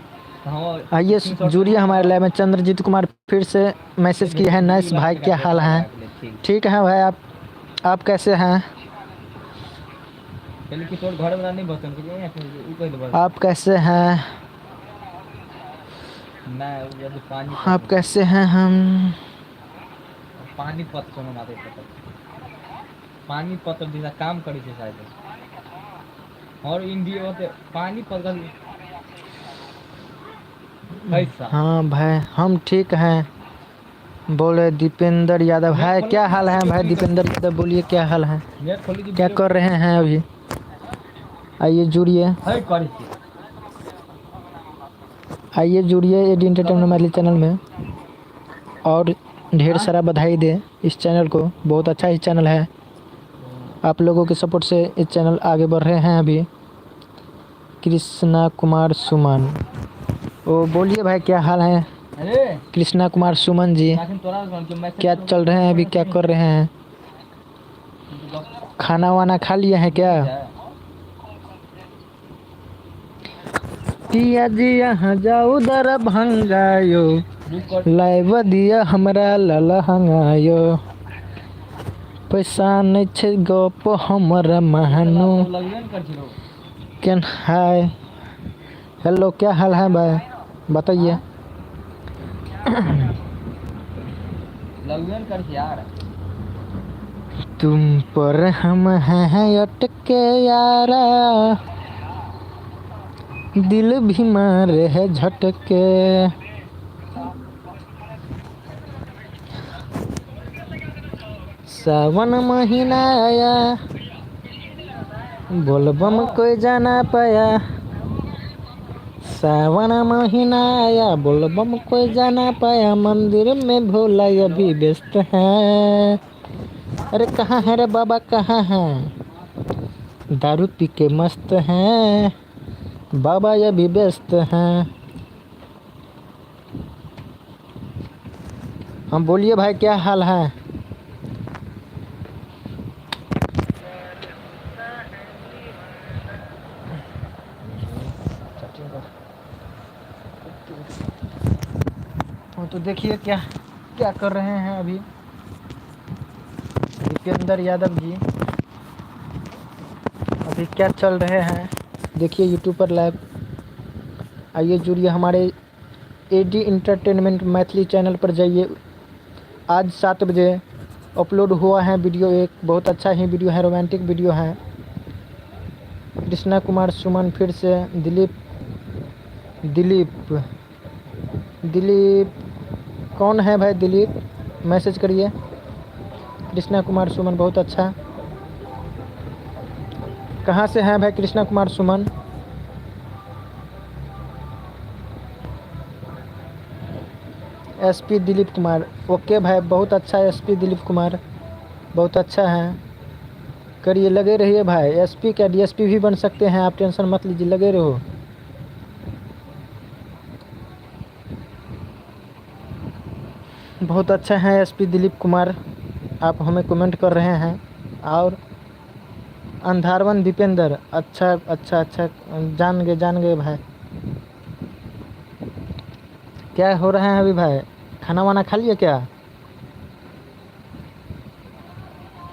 Speaker 2: हां
Speaker 1: आइए जुड़िए हमारे लाइव में। चंद्रजीत कुमार फिर से मैसेज किया है, नाइस भाई क्या हाल है? ठीक है भाई, आप कैसे हैं?
Speaker 2: पहले कि तोर घर वाला नहीं बतन के या ऊ कह दे
Speaker 1: आप कैसे हैं?
Speaker 2: मैं जब पानी
Speaker 1: आप कैसे हैं? हम
Speaker 2: पानी पत कोनो ना दे पानी पत दिशा काम करी छे शायद और इंडिया होते पानी पत पैसा। हाँ
Speaker 1: भाई हम ठीक हैं। बोले दीपेंद्र यादव है, क्या हाल है भाई? दीपेंद्र यादव बोलिए क्या हाल है, क्या कर रहे हैं अभी? आइए जुड़िए, आइए जुड़िए एडी एंटरटेनमेंट मैथिली चैनल में। और ढेर सारा बधाई दे इस चैनल को, बहुत अच्छा ही चैनल है। आप लोगों के सपोर्ट से इस चैनल आगे बढ़ रहे हैं। अभी कृष्णा कुमार सुमन, ओ बोलिए भाई क्या हाल है? कृष्णा कुमार सुमन जी क्या चल रहे हैं अभी, क्या कर रहे हैं? खाना वाना खा लिए हैं क्या? पिया जी यहाँ जाओ दर भंगायो लाइव दिया हमरा ललहंगायो। पैसा नहीं छे गप हमरा महानो। कैन हाय हेलो क्या हाल है भाई बताइए? तुम पर हम हैं अटके यारा, दिल भी मारे है झटके। सावन महीना आया बोलबम कोई जाना पाया। सावन महीना आया बोलबम कोई जाना पाया। मंदिर में भोला अभी व्यस्त है। अरे कहाँ है रे बाबा कहाँ हैं? दारू पी के मस्त हैं बाबा अभी व्यस्त हैं। हम बोलिए भाई क्या हाल है? तो देखिए क्या क्या कर रहे हैं अभी दीपेंद्र यादव जी, अभी क्या चल रहे हैं देखिए यूट्यूब पर लाइव। आइए जुड़िए हमारे एडी एंटरटेनमेंट मैथिली चैनल पर जाइए। आज 7 बजे अपलोड हुआ है वीडियो, एक बहुत अच्छा ही वीडियो है, रोमांटिक वीडियो है। कृष्णा कुमार सुमन फिर से दिलीप कौन है भाई? दिलीप मैसेज करिए। कृष्णा कुमार सुमन बहुत अच्छा, कहाँ से हैं भाई कृष्णा कुमार सुमन? एसपी दिलीप कुमार, ओके भाई बहुत अच्छा एसपी दिलीप कुमार बहुत अच्छा है। करिए लगे रहिए भाई, एसपी क्या डीएसपी भी बन सकते हैं आप, टेंशन मत लीजिए, लगे रहो। बहुत अच्छा है एसपी दिलीप कुमार, आप हमें कमेंट कर रहे हैं। और अंधारवन दीपेंद्र, अच्छा जान गए भाई। क्या हो रहा है अभी भाई? खाना वाना खा लिया क्या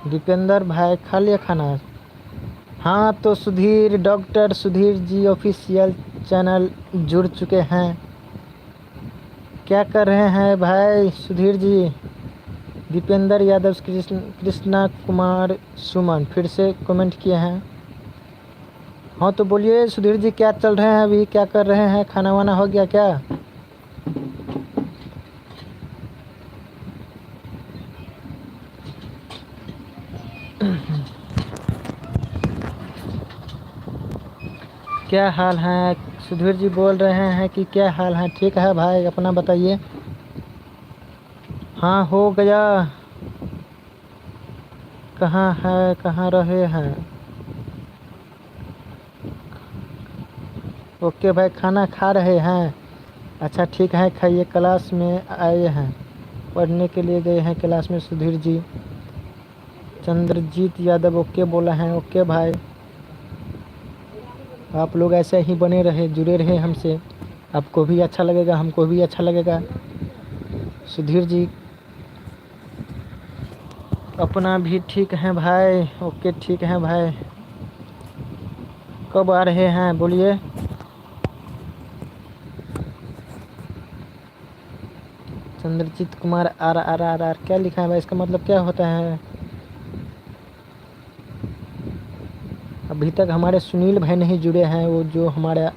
Speaker 1: दीपेंद्र भाई? खा लिया खाना? हाँ तो Sudhir, doctor Sudhir ji official channel जुड़ चुके हैं। क्या कर रहे हैं भाई सुधीर जी? दीपेंद्र यादव, कृष्णा कुमार सुमन फिर से कमेंट किए हैं। हाँ तो बोलिए सुधीर जी, क्या चल रहे हैं अभी, क्या कर रहे हैं, खाना वाना हो गया क्या? क्या हाल है? सुधीर जी बोल रहे हैं कि क्या हाल है? ठीक है भाई, अपना बताइए। हाँ हो गया। कहाँ है, कहाँ रहे हैं? ओके भाई, खाना खा रहे हैं। अच्छा ठीक है, खाइए। क्लास में आए हैं, पढ़ने के लिए गए हैं क्लास में सुधीर जी। चंद्रजीत यादव ओके बोला है। ओके भाई, आप लोग ऐसे ही बने रहे, जुड़े रहे हमसे, आपको भी अच्छा लगेगा, हमको भी अच्छा लगेगा। सुधीर जी अपना भी ठीक है भाई। ओके ठीक है भाई, कब आ रहे हैं बोलिए। Chandrajit Kumar R R R R क्या लिखा है भाई, इसका मतलब क्या होता है? अभी तक हमारे सुनील भाई नहीं जुड़े हैं, वो जो हमारे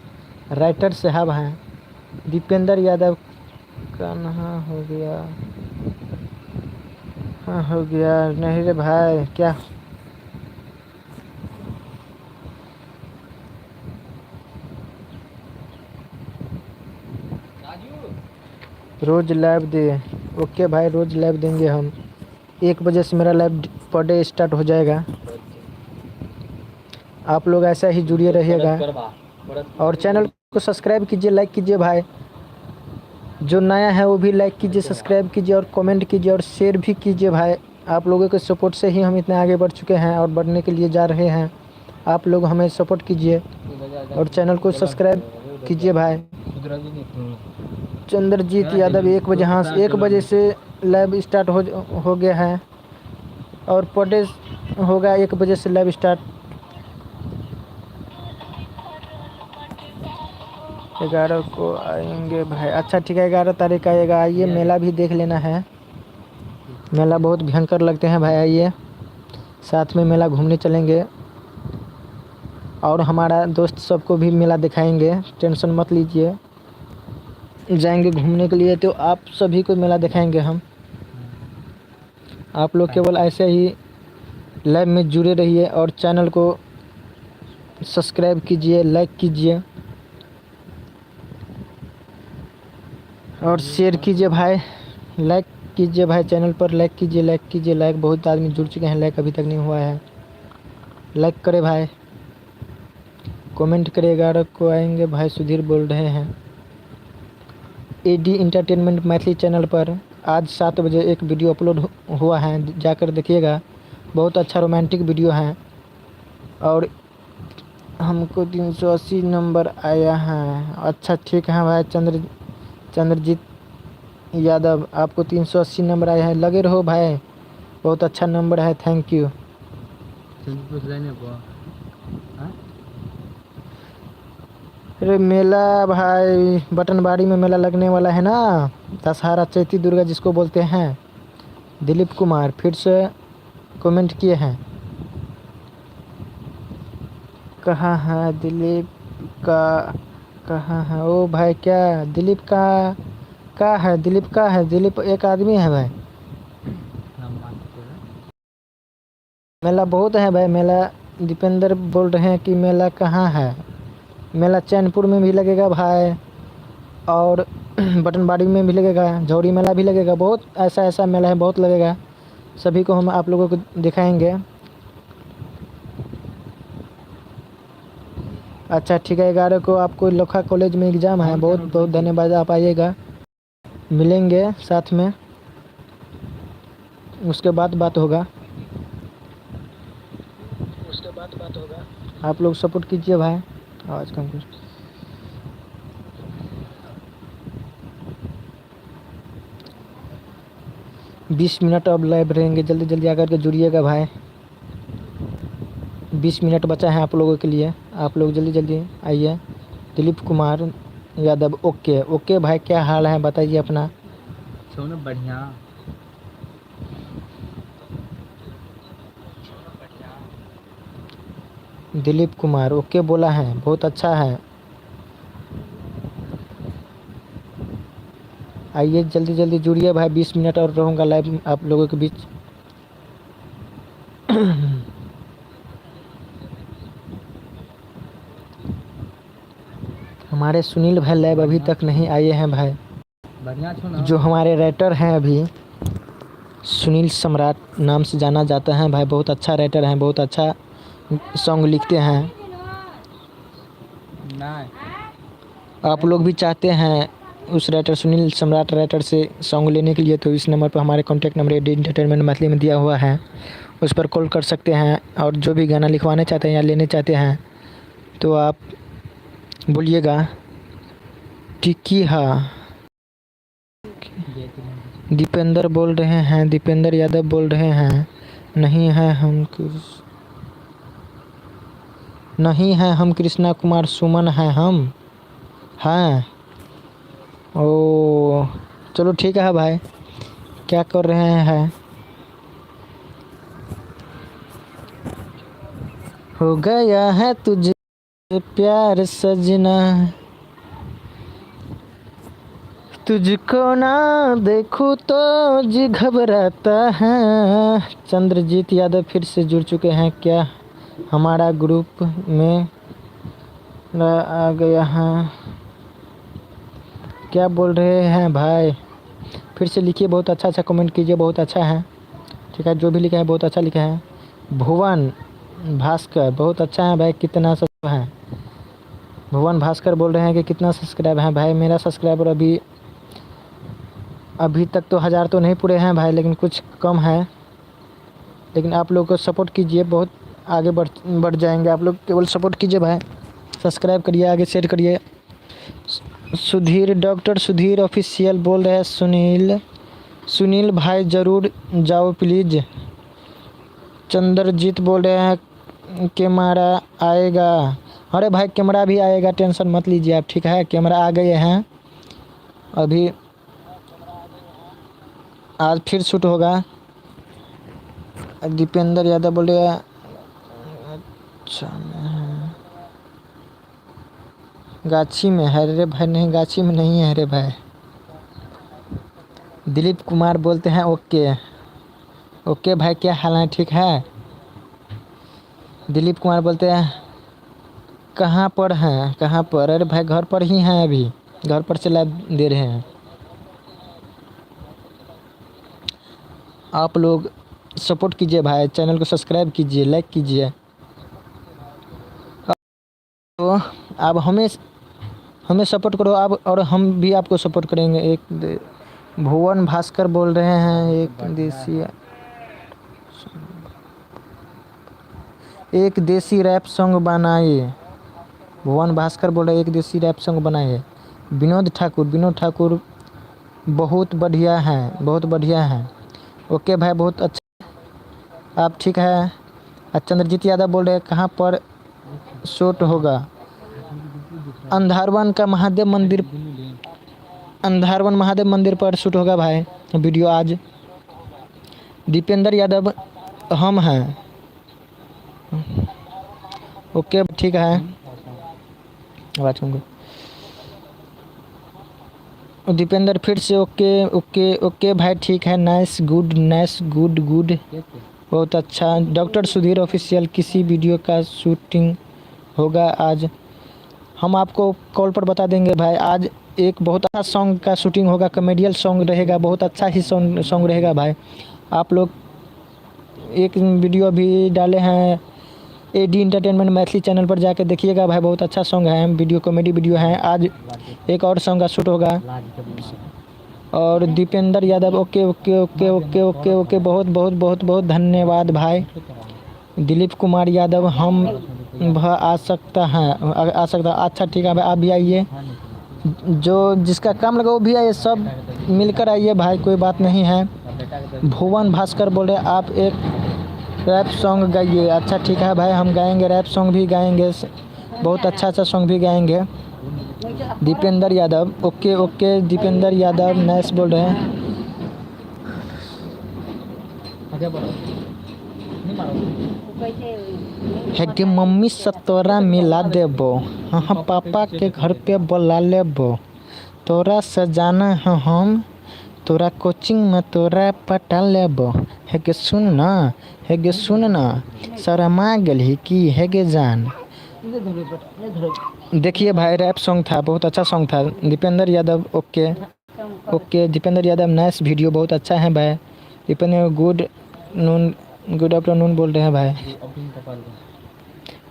Speaker 1: राइटर साहब हैं। दीपेंद्र यादव कहाँ हो गया? हाँ हो गया नहीं रे भाई, क्या रोज लाइव दे। ओके भाई, रोज लाइव देंगे हम। 1 बजे से मेरा लाइव पर डे स्टार्ट हो जाएगा। आप लोग ऐसा ही जुड़े रहिएगा और चैनल को सब्सक्राइब कीजिए, लाइक कीजिए भाई। जो नया है वो भी लाइक कीजिए, सब्सक्राइब कीजिए और कमेंट कीजिए और शेयर भी कीजिए भाई। आप लोगों के सपोर्ट से ही हम इतने आगे बढ़ चुके हैं और बढ़ने के लिए जा रहे हैं। आप लोग हमें सपोर्ट कीजिए और चैनल को सब्सक्राइब कीजिए भाई। चंद्रजीत यादव 1 बजे, हाँ 1 बजे से लाइव स्टार्ट हो गया है और पर डे होगा 1 बजे से लाइव स्टार्ट। 11 को आएंगे भाई। अच्छा ठीक है, 11 तारीख आएगा, आइए मेला भी देख लेना है। मेला बहुत भयंकर लगते हैं भाई, आइए साथ में मेला घूमने चलेंगे और हमारा दोस्त सबको भी मेला दिखाएंगे, टेंशन मत लीजिए। जाएंगे घूमने के लिए तो आप सभी को मेला दिखाएंगे हम। आप लोग केवल ऐसे ही लाइव में जुड़े रहिए और चैनल को सब्सक्राइब कीजिए, लाइक कीजिए और शेयर कीजिए भाई। लाइक कीजिए भाई, चैनल पर लाइक कीजिए, लाइक कीजिए, लाइक। बहुत आदमी जुड़ चुके हैं, लाइक अभी तक नहीं हुआ है। लाइक करे भाई, कमेंट करे। 11 को आएंगे भाई, सुधीर बोल रहे हैं। एडी इंटरटेनमेंट मैथिली चैनल पर आज 7 बजे एक वीडियो अपलोड हुआ है, जाकर देखिएगा। बहुत अच्छा रोमांटिक वीडियो है और हमको 380 नंबर आया है। अच्छा ठीक है भाई, चंद्रजीत यादव आपको 380 नंबर आया है, लगे रहो भाई, बहुत अच्छा नंबर है, थैंक यू। अरे मेला भाई बटनबाड़ी में मेला लगने वाला है ना, दशहरा चैती दुर्गा जिसको बोलते हैं। दिलीप कुमार फिर से कमेंट किए हैं। कहाँ है दिलीप का, कहाँ है ओ भाई? क्या दिलीप का है? दिलीप का है? दिलीप एक आदमी है भाई। मेला बहुत है भाई, मेला दीपेंद्र बोल रहे हैं कि मेला कहाँ है। मेला चैनपुर में भी लगेगा भाई और बटनबाड़ी में भी लगेगा, झौड़ी मेला भी लगेगा। बहुत ऐसा मेला है, बहुत लगेगा। सभी को हम आप लोगों को दिखाएंगे। अच्छा ठीक है, 11 को आपको लोखा कॉलेज में एग्ज़ाम है। बहुत बहुत धन्यवाद, आप आइएगा, मिलेंगे साथ में, उसके बाद बात होगा। आप लोग सपोर्ट कीजिए भाई। आज का 20 मिनट अब लाइव रहेंगे, जल्दी जल्दी आकर के जुड़िएगा भाई। 20 मिनट बचा है आप लोगों के लिए, आप लोग जल्दी जल्दी आइए। दिलीप कुमार यादव ओके भाई, क्या हाल है बताइए अपना।
Speaker 2: बढ़िया।
Speaker 1: दिलीप कुमार ओके बोला है, बहुत अच्छा है। आइए जल्दी जल्दी जुड़िए भाई, 20 मिनट और रहूँगा लाइव आप लोगों के बीच। हमारे सुनील भाई लाइव अभी तक नहीं आए हैं भाई। जो हमारे राइटर हैं अभी, सुनील सम्राट नाम से जाना जाता है भाई, बहुत अच्छा राइटर हैं, बहुत अच्छा सॉन्ग लिखते हैं। आप लोग भी चाहते हैं उस राइटर सुनील सम्राट राइटर से सॉन्ग लेने के लिए, तो इस नंबर पर हमारे contact number AD entertainment Maithili में दिया हुआ है, उस पर कॉल कर सकते हैं। और जो भी गाना लिखवाना चाहते हैं या लेने चाहते हैं तो आप बोलिएगा। टिकी हाँ, दीपेंद्र बोल रहे हैं, दीपेंद्र यादव बोल रहे हैं। नहीं है हम कृष्णा कुमार सुमन हैं हम हैं। ओ चलो ठीक है भाई, क्या कर रहे हैं? हो गया है तुझे प्यार सजना, तुझको ना देखूं तो जी घबराता है। चंद्रजीत यादव फिर से जुड़ चुके हैं क्या? हमारा ग्रुप में आ गया है। क्या बोल रहे हैं भाई? फिर से लिखिए, बहुत अच्छा अच्छा कमेंट कीजिए, बहुत अच्छा है। ठीक है, जो भी लिखा है बहुत अच्छा लिखा है। भुवन भास्कर बहुत अच्छा है भाई, कितना सब्सक्राइब है? भुवन भास्कर बोल रहे हैं कि कितना सब्सक्राइब है भाई? मेरा सब्सक्राइबर अभी तक तो 1000 तो नहीं पूरे हैं भाई, लेकिन कुछ कम है। लेकिन आप लोग को सपोर्ट कीजिए, बहुत आगे बढ़ जाएंगे। आप लोग केवल सपोर्ट कीजिए भाई, सब्सक्राइब करिए, आगे शेयर करिए। सुधीर, डॉक्टर सुधीर ऑफिशियल बोल रहे हैं। सुनील भाई ज़रूर जाओ प्लीज़। चंद्रजीत बोल रहे हैं कैमरा आएगा। अरे भाई कैमरा भी आएगा, टेंशन मत लीजिए आप, ठीक है। कैमरा आ गए हैं, अभी आज फिर शूट होगा। दीपेंद्र यादव बोल रहे हैं अच्छा गाछी में है रे भाई। नहीं, गाछी में नहीं है रे भाई। दिलीप कुमार बोलते हैं ओके भाई, क्या हाल है? ठीक है। दिलीप कुमार बोलते हैं कहाँ पर हैं? कहाँ पर? अरे भाई घर पर ही हैं, अभी घर पर से लाइव दे रहे हैं। आप लोग सपोर्ट कीजिए भाई, चैनल को सब्सक्राइब कीजिए, लाइक कीजिए। तो आप हमें सपोर्ट करो आप, और हम भी आपको सपोर्ट करेंगे। भुवन भास्कर बोल रहे हैं एक देसी रैप सॉन्ग बनाइए। भुवन भास्कर बोल रहे हैं एक देसी रैप सॉन्ग बनाइए। विनोद ठाकुर बहुत बढ़िया हैं, बहुत बढ़िया हैं। ओके भाई, बहुत अच्छा, आप ठीक है। चंद्रजीत यादव बोल रहे हैं कहाँ पर शूट होगा? अंधारवन महादेव मंदिर पर शूट होगा भाई वीडियो आज। दीपेंद्र यादव हम हैं। ओके ठीक है, आवाज़ कम करो। दीपेंद्र फिर से ओके भाई, ठीक है। नाइस गुड बहुत अच्छा। डॉक्टर सुधीर ऑफिशियल किसी वीडियो का शूटिंग होगा आज? हम आपको कॉल पर बता देंगे भाई। आज एक बहुत अच्छा सॉन्ग का शूटिंग होगा, कॉमेडियल सॉन्ग रहेगा, बहुत अच्छा ही सॉन्ग रहेगा भाई। आप लोग एक वीडियो भी डाले हैं AD एंटरटेनमेंट मैथिली चैनल पर, जाकर देखिएगा भाई, बहुत अच्छा सॉन्ग है, वीडियो कॉमेडी वीडियो है। आज एक और सॉन्ग का शूट होगा। और दीपेंद्र यादव ओके बहुत धन्यवाद भाई। दिलीप कुमार यादव हम आ सकता है। अच्छा ठीक है भाई, आप भी आइए, जो जिसका काम लगा वो भी आइए, सब मिलकर आइए भाई, कोई बात नहीं है। भुवन भास्कर बोल रहे आप एक रैप सॉन्ग गाइए। अच्छा ठीक है भाई, हम गाएंगे, रैप सॉन्ग भी गाएंगे, बहुत अच्छा सॉन्ग भी गाएंगे। दीपेंद्र यादव ओके दीपेंद्र यादव नाइस बोल रहे हैं। आगे बढ़ो, नहीं मारो। है कि मम्मी से तोरा मिला देबो, हाँ पापा के घर पे बुला लेबो, तोरा से जाना है हम, तोरा कोचिंग में तोरा पटा लेबो। है कि सुन ना, है कि सुन ना, शर्मा गेली की है कि जान। देखिए भाई रैप सॉन्ग था, बहुत अच्छा सॉन्ग था। Dipendra Yadav okay okay, Dipendra Yadav nice video, बहुत अच्छा है भाई। दीपेंद्र गुड आफ्टरनून बोल रहे हैं भाई।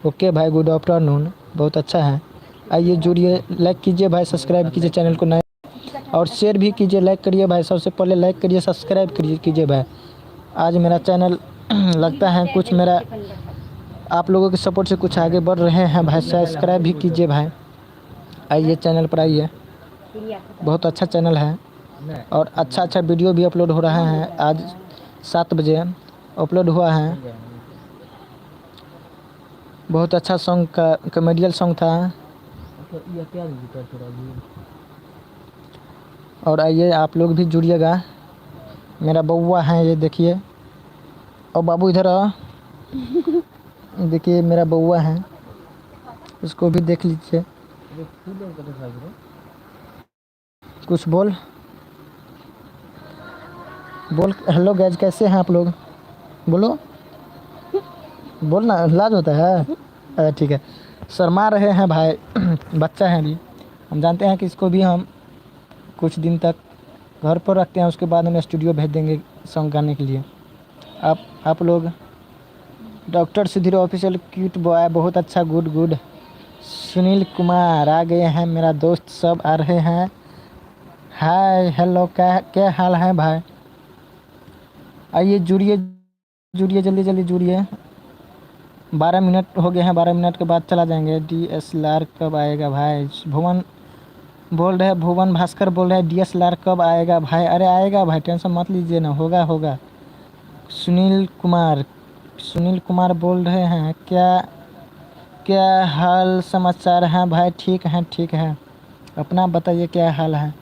Speaker 1: ओके भाई गुड आफ्टरनून, बहुत अच्छा है। आइए जुड़िए, लाइक कीजिए भाई, सब्सक्राइब कीजिए चैनल को, नए और शेयर भी कीजिए, लाइक करिए भाई। सबसे पहले लाइक करिए, सब्सक्राइब कीजिए भाई। आज मेरा चैनल लगता है कुछ मेरा आप लोगों के सपोर्ट से कुछ आगे बढ़ रहे हैं भाई। सब्सक्राइब भी कीजिए भाई। आइए चैनल पर आइए, बहुत अच्छा चैनल है और अच्छा वीडियो भी अपलोड हो रहा है। आज 7 बजे अपलोड हुआ है। बहुत अच्छा सॉन्ग का कॉमेडियल सॉन्ग था। और आइए आप लोग भी जुड़िएगा। मेरा बउआ है ये देखिए, और बाबू इधर आ, देखिए मेरा बउआ है, इसको भी देख लीजिए। कुछ बोल हेलो गाइस, कैसे हैं आप लोग, बोलो बोलना, लाज होता है। अच्छा ठीक है, शर्मा रहे हैं भाई बच्चा है अभी। हम जानते हैं कि इसको भी हम कुछ दिन तक घर पर रखते हैं, उसके बाद हम स्टूडियो भेज देंगे सॉन्ग गाने के लिए। आप लोग doctor Sudhir official cute boy, बहुत अच्छा, गुड। सुनील कुमार आ गए हैं, मेरा दोस्त सब आ रहे हैं। हाय हेलो, क्या हाल है भाई। आइए जुड़िए जल्दी जुड़िए। 12 मिनट हो गए हैं, 12 मिनट के बाद चला जाएंगे। DSLR कब आएगा भाई। भुवन भास्कर बोल रहे हैं DSLR कब आएगा भाई। अरे आएगा भाई, टेंशन मत लीजिए ना, होगा। सुनील कुमार बोल रहे हैं क्या हाल समाचार हैं भाई। ठीक है, अपना बताइए क्या हाल है।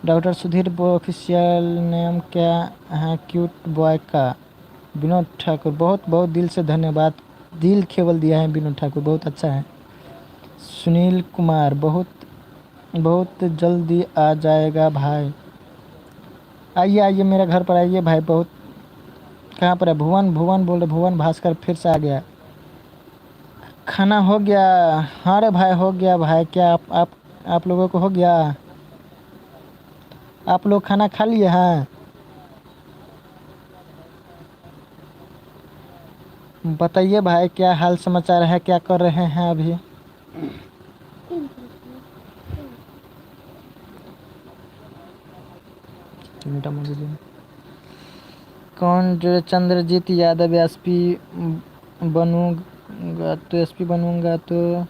Speaker 1: डॉक्टर सुधीर ऑफिशियल नेम क्या है क्यूट बॉय का। विनोद ठाकुर, बहुत दिल से धन्यवाद, दिल खेवल दिया है विनोद ठाकुर, बहुत अच्छा है। सुनील कुमार बहुत जल्दी आ जाएगा भाई। आइए मेरे घर पर आइए भाई। बहुत कहाँ पर है भुवन बोल रहे, भुवन भास्कर फिर से आ गया। खाना हो गया। हाँ रे भाई हो गया भाई। क्या आप लोगों को हो गया, आप लोग खाना खा लिए हैं। बताइए भाई क्या हाल समाचार है, क्या कर रहे हैं अभी। कौन जो चंद्रजीत यादव एसपी बनूंगा तो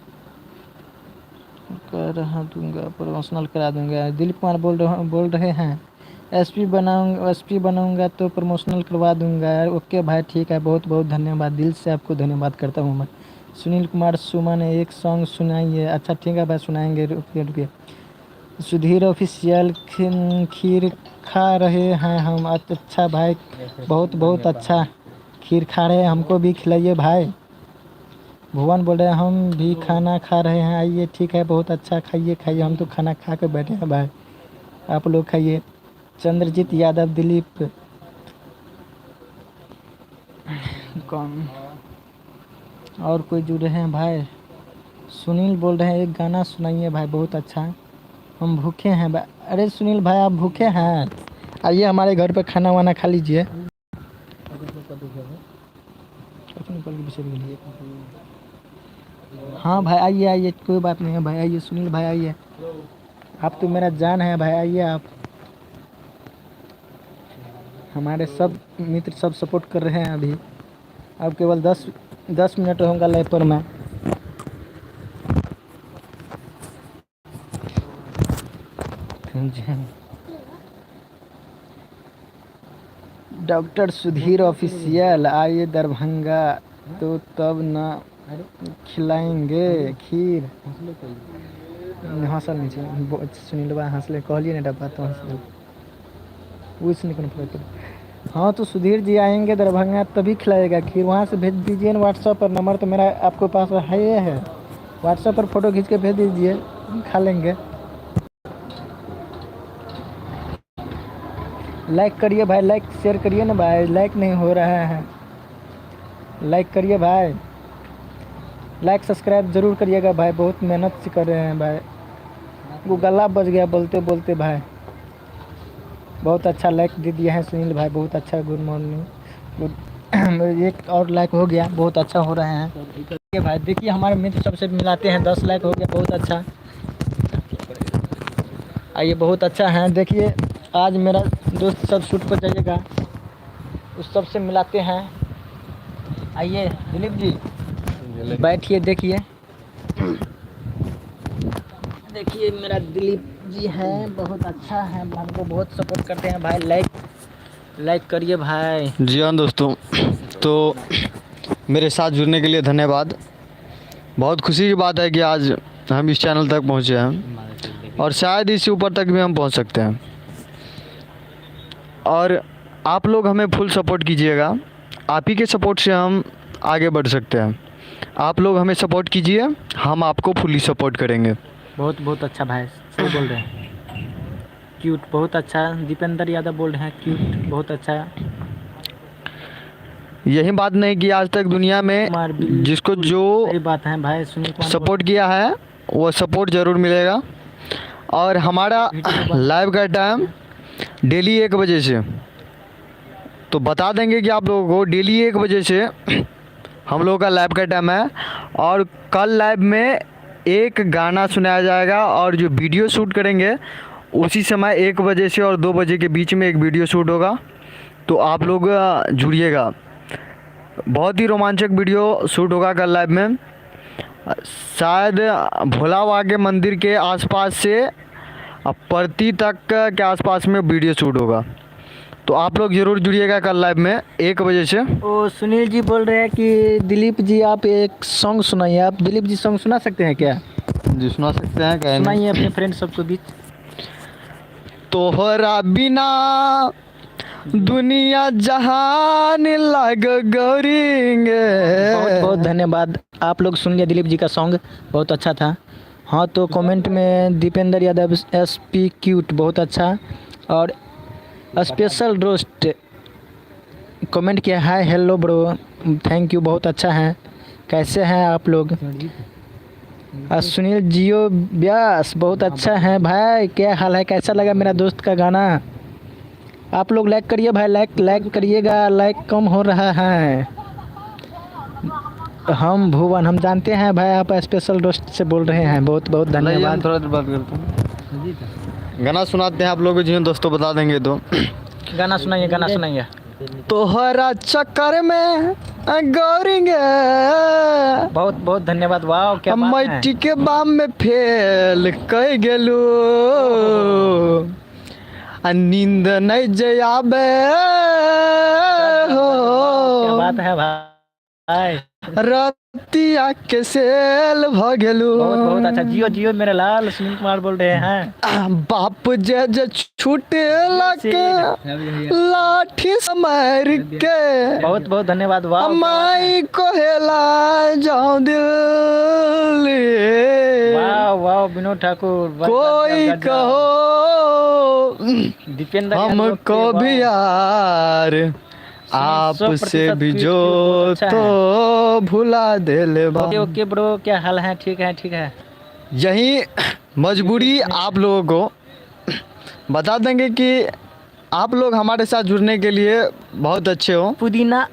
Speaker 1: कर दूंगा, प्रमोशनल करा दूंगा। दिलीप कुमार बोल रहे हैं एसपी बनाऊंगा तो प्रमोशनल करवा दूंगा। ओके भाई ठीक है, बहुत धन्यवाद, दिल से आपको धन्यवाद करता हूँ मैं। सुनील कुमार सुमन एक सॉन्ग सुनाइए। अच्छा ठीक है भाई, सुनाएंगे, रुकिए। सुधीर ऑफिशियल खीर खा रहे हैं हम। अच्छा भाई, बहुत अच्छा खीर खा रहे हैं, हमको भी खिलाइए भाई। भुवन बोल रहे हैं हम भी खाना खा रहे हैं। आइए ठीक है, बहुत अच्छा, खाइए, हम तो खाना खा के बैठे हैं भाई, आप लोग खाइए। चंद्रजीत यादव, दिलीप कौन और कोई जुड़े हैं भाई। सुनील बोल रहे हैं एक गाना सुनाइए भाई, बहुत अच्छा, हम भूखे हैं भाई। अरे सुनील भाई आप भूखे हैं, आइए हमारे घर पे खाना वाना खा लीजिए। हाँ भाई आइए, कोई बात नहीं है भाई, आइए सुनील भाई आइए, आप तो मेरा जान है भाई, आइए आप। हमारे सब मित्र सब सपोर्ट कर रहे हैं अभी। अब केवल 10 मिनट होगा लाइव पर मैं। डॉक्टर सुधीर ऑफिशियल आइए दरभंगा तो तब ना खिलाएंगे खीर। हंसल नहीं सुनील बा हंसले कहलिए ना डब्बा तो हंसले उसने कोनो फर्क हाँ तो सुधीर जी आएंगे दरभंगा तभी खिलाएगा खीर। वहाँ से भेज दीजिए ना व्हाट्सएप पर, नंबर तो मेरा आपके पास है ये है। व्हाट्सएप पर फ़ोटो खींच के भेज दीजिए, खा लेंगे। लाइक करिए भाई, लाइक शेयर करिए ना भाई, लाइक नहीं हो रहा है। लाइक करिए भाई, लाइक सब्सक्राइब ज़रूर करिएगा भाई, बहुत मेहनत से कर रहे हैं भाई। वो गला बज गया बोलते बोलते भाई। बहुत अच्छा लाइक दे दिया है सुनील भाई, बहुत अच्छा। Good morning, good. एक और लाइक हो गया, बहुत अच्छा हो रहे हैं। ठीक है भाई, देखिए हमारे मित्र सबसे मिलाते हैं, 10 लाइक हो गया, बहुत अच्छा। आइए, बहुत अच्छा है। देखिए आज मेरा दोस्त सब शूट पर जाइएगा, उस सब से मिलाते हैं। आइए दिलीप जी बैठिए, देखिए देखिए मेरा दिलीप जी है, बहुत अच्छा है, हमको बहुत सपोर्ट करते हैं भाई। लाइक करिए भाई।
Speaker 3: जी हाँ दोस्तों, तो मेरे साथ जुड़ने के लिए धन्यवाद। बहुत खुशी की बात है कि आज हम इस चैनल तक पहुँचे हैं और शायद इससे ऊपर तक भी हम पहुँच सकते हैं। और आप लोग हमें फुल सपोर्ट कीजिएगा, आप ही के सपोर्ट से हम आगे बढ़ सकते हैं। आप लोग हमें सपोर्ट कीजिए, हम आपको फुली सपोर्ट करेंगे।
Speaker 1: बहुत बहुत अच्छा भाई, सही बोल रहे हैं। क्यूट, बहुत अच्छा। दीपेंद्र यादव बोल रहे हैं क्यूट, बहुत अच्छा।
Speaker 3: यही बात नहीं कि आज तक दुनिया में जिसको जो
Speaker 1: सही बात है भाई, सुनील कुमार
Speaker 3: सपोर्ट किया है वो सपोर्ट ज़रूर मिलेगा। और हमारा लाइव का टाइम डेली 1 बजे से, तो बता देंगे कि आप लोगों को डेली 1 बजे से हम लोगों का लाइव का टाइम है। और कल लाइव में एक गाना सुनाया जाएगा और जो वीडियो शूट करेंगे उसी समय 1 बजे से और 2 बजे के बीच में एक वीडियो शूट होगा, तो आप लोग जुड़िएगा। बहुत ही रोमांचक वीडियो शूट होगा कल लाइव में। शायद भोला बाबा के मंदिर के आसपास से प्रति तक के आसपास में वीडियो शूट होगा, तो आप लोग ज़रूर जुड़िएगा कल लाइव में 1 बजे से।
Speaker 1: ओ सुनील जी बोल रहे हैं कि दिलीप जी आप एक सॉन्ग सुनाइए। आप दिलीप जी सॉन्ग सुना सकते हैं क्या?
Speaker 3: जी सुना सकते हैं, क्या
Speaker 1: सुनाइए अपने फ्रेंड सबके बीच।
Speaker 3: तोहरा बिना दुनिया जहान लग गौरेंगे।
Speaker 1: बहुत बहुत धन्यवाद, आप लोग सुन लिया दिलीप जी का सॉन्ग, बहुत अच्छा था। हाँ तो कमेंट में दीपेंद्र यादव SP क्यूट, बहुत अच्छा। और स्पेशल रोस्ट कमेंट किया, hi hello bro, thank you, बहुत अच्छा है। कैसे हैं आप लोग? सुनील जियो व्यास, बहुत अच्छा है भाई, क्या हाल है? कैसा लगा मेरा दोस्त का गाना? आप लोग लाइक करिए भाई, लाइक करिएगा, लाइक कम हो रहा है। हम भुवन, हम जानते हैं भाई आप स्पेशल रोस्ट से बोल रहे हैं, बहुत बहुत धन्यवाद।
Speaker 3: थोड़ा देर बात करते हैं, गाना सुनाते हैं आप लोगों को, जिन्हें दोस्तों बता देंगे तो।
Speaker 1: गाना सुनाइए, गाना सुनाइए।
Speaker 3: तोहरा चक्कर में गौरेंगे,
Speaker 1: बहुत बहुत धन्यवाद। वाह क्या बात है।
Speaker 3: मिट्टी के बाम में फेल कह गेलू, नींद नहीं जयाबे हो।
Speaker 1: क्या बात है भाई,
Speaker 3: रतिया के सेल भ गेलू।
Speaker 1: बहुत बहुत अच्छा। जियो जियो मेरे लाल, सुनील कुमार बोल रहे हैं।
Speaker 3: बाप जे छूटे लगे लाठी समर के,
Speaker 1: बहुत बहुत धन्यवाद। वाह
Speaker 3: माई कोहेला जाऊं दिल,
Speaker 1: वाह वाह। विनोद ठाकुर,
Speaker 3: कोई कहो
Speaker 1: दीपेंद्र
Speaker 3: हमको भी यार, आपसे भी जो तो भुला देले।
Speaker 1: ओके ब्रो, क्या हाल है? ठीक है ठीक है।
Speaker 3: यही मजबूरी आप लोगों को बता देंगे कि आप लोग हमारे साथ जुड़ने के लिए बहुत अच्छे हो।
Speaker 1: पुदीना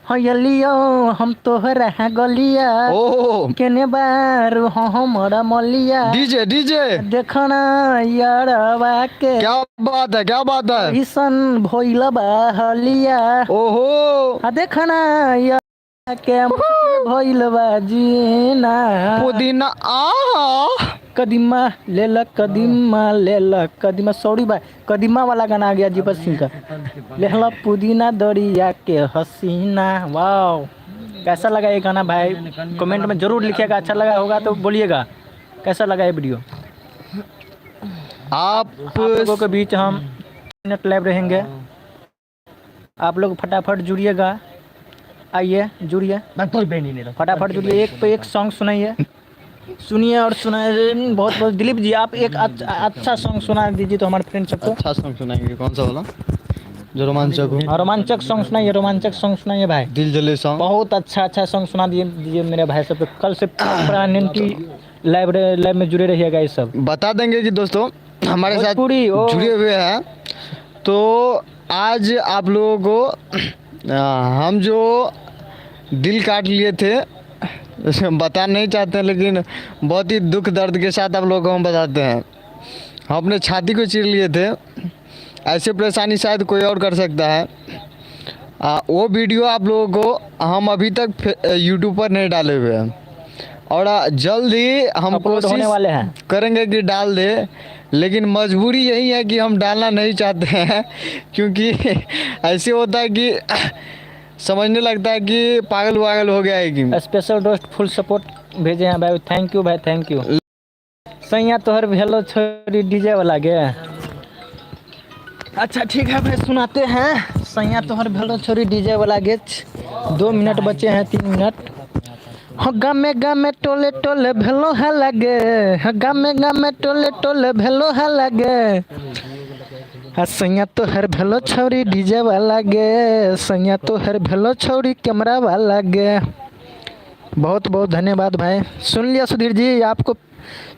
Speaker 1: हयलियो हम तोहरा है गलिया,
Speaker 3: ओह
Speaker 1: केने बारू हमरा मलिया,
Speaker 3: डीजे डीजे
Speaker 1: देखना यारवा के,
Speaker 3: क्या बात है, क्या बात है।
Speaker 1: भीषण भइल बा हलिया,
Speaker 3: ओहो
Speaker 1: देखना यार के भइल बा जीना।
Speaker 3: पुदीना
Speaker 1: कदीमा ले ल, कदीमा ले ल, कदीमा। सॉरी भाई, कदीमा वाला गाना आ गया जीपत सिंह का। ले ल पुदीना दरिया के हसीना। वाह कैसा लगा ये गाना भाई? कमेंट में जरूर लिखिएगा, अच्छा लगा होगा तो बोलिएगा कैसा लगा ये वीडियो।
Speaker 3: आप
Speaker 1: लोगों के बीच हम मिनट लाइव रहेंगे। आप लोग फटाफट जुड़िएगा, आइए जुड़िए, फटाफट जुड़िए, एक पे एक सॉन्ग सुनाइए, सुनिए और सुनाइए। बहुत बहुत दिलीप जी आप एक अच्छा सॉन्ग सुना दीजिए तो हमारे फ्रेंड सबको।
Speaker 3: अच्छा सॉन्ग सुनाएंगे, कौन सा वाला जो रोमांचक हो?
Speaker 1: रोमांचक सॉन्ग सुनाइए, रोमांचक सॉन्ग सुनाइए भाई।
Speaker 3: दिल जले सॉन्ग।
Speaker 1: बहुत अच्छा सॉन्ग सुना दीजिए मेरे भाई सब। कल से लाइव में जुड़े रहिएगा। ये सब
Speaker 3: बता देंगे कि दोस्तों हमारे साथ
Speaker 1: भोजपुरी, ओ।
Speaker 3: जुड़े हुए हैं। तो आज आप लोगों को हम जो दिल काट लिए थे बता नहीं चाहते हैं, लेकिन बहुत ही दुख दर्द के साथ आप लोगों को हम बताते हैं। हम अपने छाती को चीर लिए थे। ऐसे परेशानी शायद कोई और कर सकता है। वो वीडियो आप लोगों को हम अभी तक यूट्यूब पर नहीं डाले हुए हैं और जल्द ही हम कोशिश
Speaker 1: होने वाले हैं
Speaker 3: करेंगे कि डाल दे, लेकिन मजबूरी यही है कि हम डालना नहीं चाहते हैं क्योंकि ऐसे होता है कि समझने लगता है कि पागल वागल हो गया है कि।
Speaker 1: स्पेशल दोस्त फुल सपोर्ट भेजे हैं भाई, थैंक यू भाई, थैंक यू। सैया तोहर भेलो छोरी डीजे वाला गे। अच्छा ठीक है भाई, सुनाते हैं। सैया तोहर भेलो छोरी डीजे वाला गे। 2 मिनट बचे हैं, 3 मिनट। हो गामे गामे टोले टोले भेलो है लगे, हो गामे गामे टोले टोले भेलो है लगे। सैया तोहर भेलो छोरी डीजे वाला गे, सैया तोहर भेलो छोरी कैमरा वाला गे। बहुत बहुत धन्यवाद भाई। सुन लिया सुधीर जी, आपको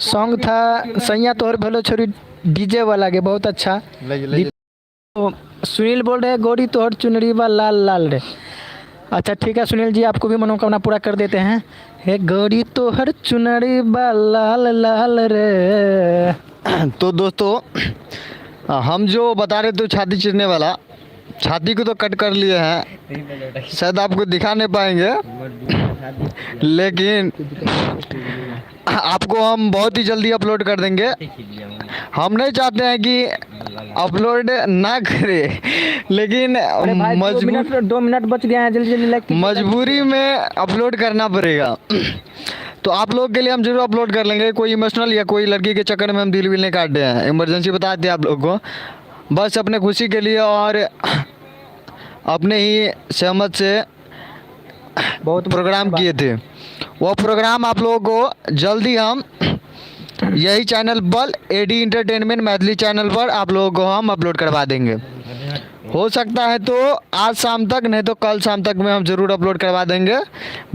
Speaker 1: सॉन्ग था सैया तोहर भेलो छोरी डीजे वाला गे, बहुत अच्छा। तो सुनील बोल रहे हैं गोरी तोहर चुनरी बा लाल लाल रे। अच्छा ठीक है सुनील जी, आपको भी मनोकामना पूरा कर देते हैं। हे गोरी तोहर चुनरी बा लाल लाल रे।
Speaker 3: तो दोस्तों हम जो बता रहे थे छाती चीरने वाला, छाती को तो कट कर लिए हैं, शायद आपको दिखा नहीं पाएंगे, लेकिन आपको हम बहुत ही जल्दी अपलोड कर देंगे। हम नहीं चाहते हैं कि अपलोड ना करें, लेकिन
Speaker 1: 2 मिनट बच गए हैं, जल्दी जल्दी
Speaker 3: मजबूरी में अपलोड करना पड़ेगा। तो आप लोग के लिए हम जरूर अपलोड कर लेंगे। कोई इमोशनल या कोई लड़की के चक्कर में हम दिल विल नहीं काट रहे हैं, इमरजेंसी बता दें आप लोगों को, बस अपने खुशी के लिए और अपने ही सहमत से बहुत प्रोग्राम किए थे। वो प्रोग्राम आप लोगों को जल्दी हम यही चैनल पर एडी इंटरटेनमेंट मैथिली चैनल पर आप लोगों को हम अपलोड करवा देंगे। हो सकता है तो आज शाम तक, नहीं तो कल शाम तक में हम ज़रूर अपलोड करवा देंगे।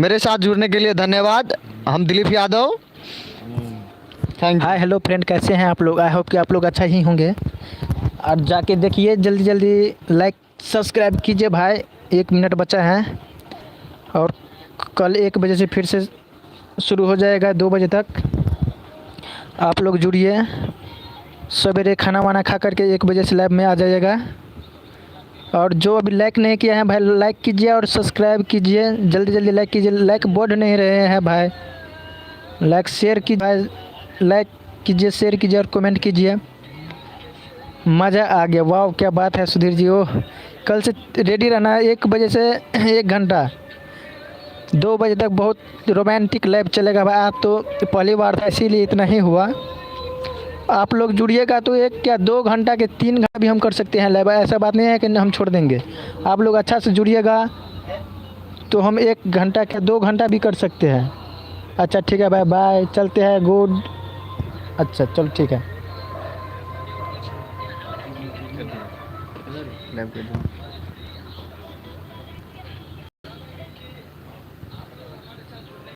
Speaker 3: मेरे साथ जुड़ने के लिए धन्यवाद। हम Dilip Yadav, thank you.
Speaker 1: Hi hello friend, कैसे हैं आप लोग? आई होप कि आप लोग अच्छा ही होंगे। और जाके देखिए, जल्दी जल्दी लाइक सब्सक्राइब कीजिए भाई। 1 मिनट बचा है और कल 1 बजे से फिर से शुरू हो जाएगा 2 बजे तक। आप लोग जुड़िए, सवेरे खाना वाना खा करके 1 बजे से लाइव में आ जाइएगा। और जो अभी लाइक नहीं किया है भाई, लाइक कीजिए और सब्सक्राइब कीजिए, जल्दी जल्दी लाइक कीजिए। लाइक बढ़ नहीं रहे हैं भाई, लाइक शेयर कीजिए भाई, लाइक कीजिए, शेयर कीजिए और कमेंट कीजिए। मज़ा आ गया, वाह क्या बात है सुधीर जी। ओह, कल से रेडी रहना, 1 बजे से 1 घंटा 2 बजे तक बहुत रोमांटिक लाइव चलेगा भाई। आज तो पहली बार था इसीलिए इतना ही हुआ। आप लोग जुड़िएगा तो 1 क्या 2 घंटा के 3 घंटा भी हम कर सकते हैं लाइव, ऐसा बात नहीं है कि हम छोड़ देंगे। आप लोग अच्छा से जुड़िएगा तो हम 1 घंटा क्या 2 घंटा भी कर सकते हैं। अच्छा ठीक है भाई, बाय, चलते हैं, गुड। अच्छा चलो ठीक है।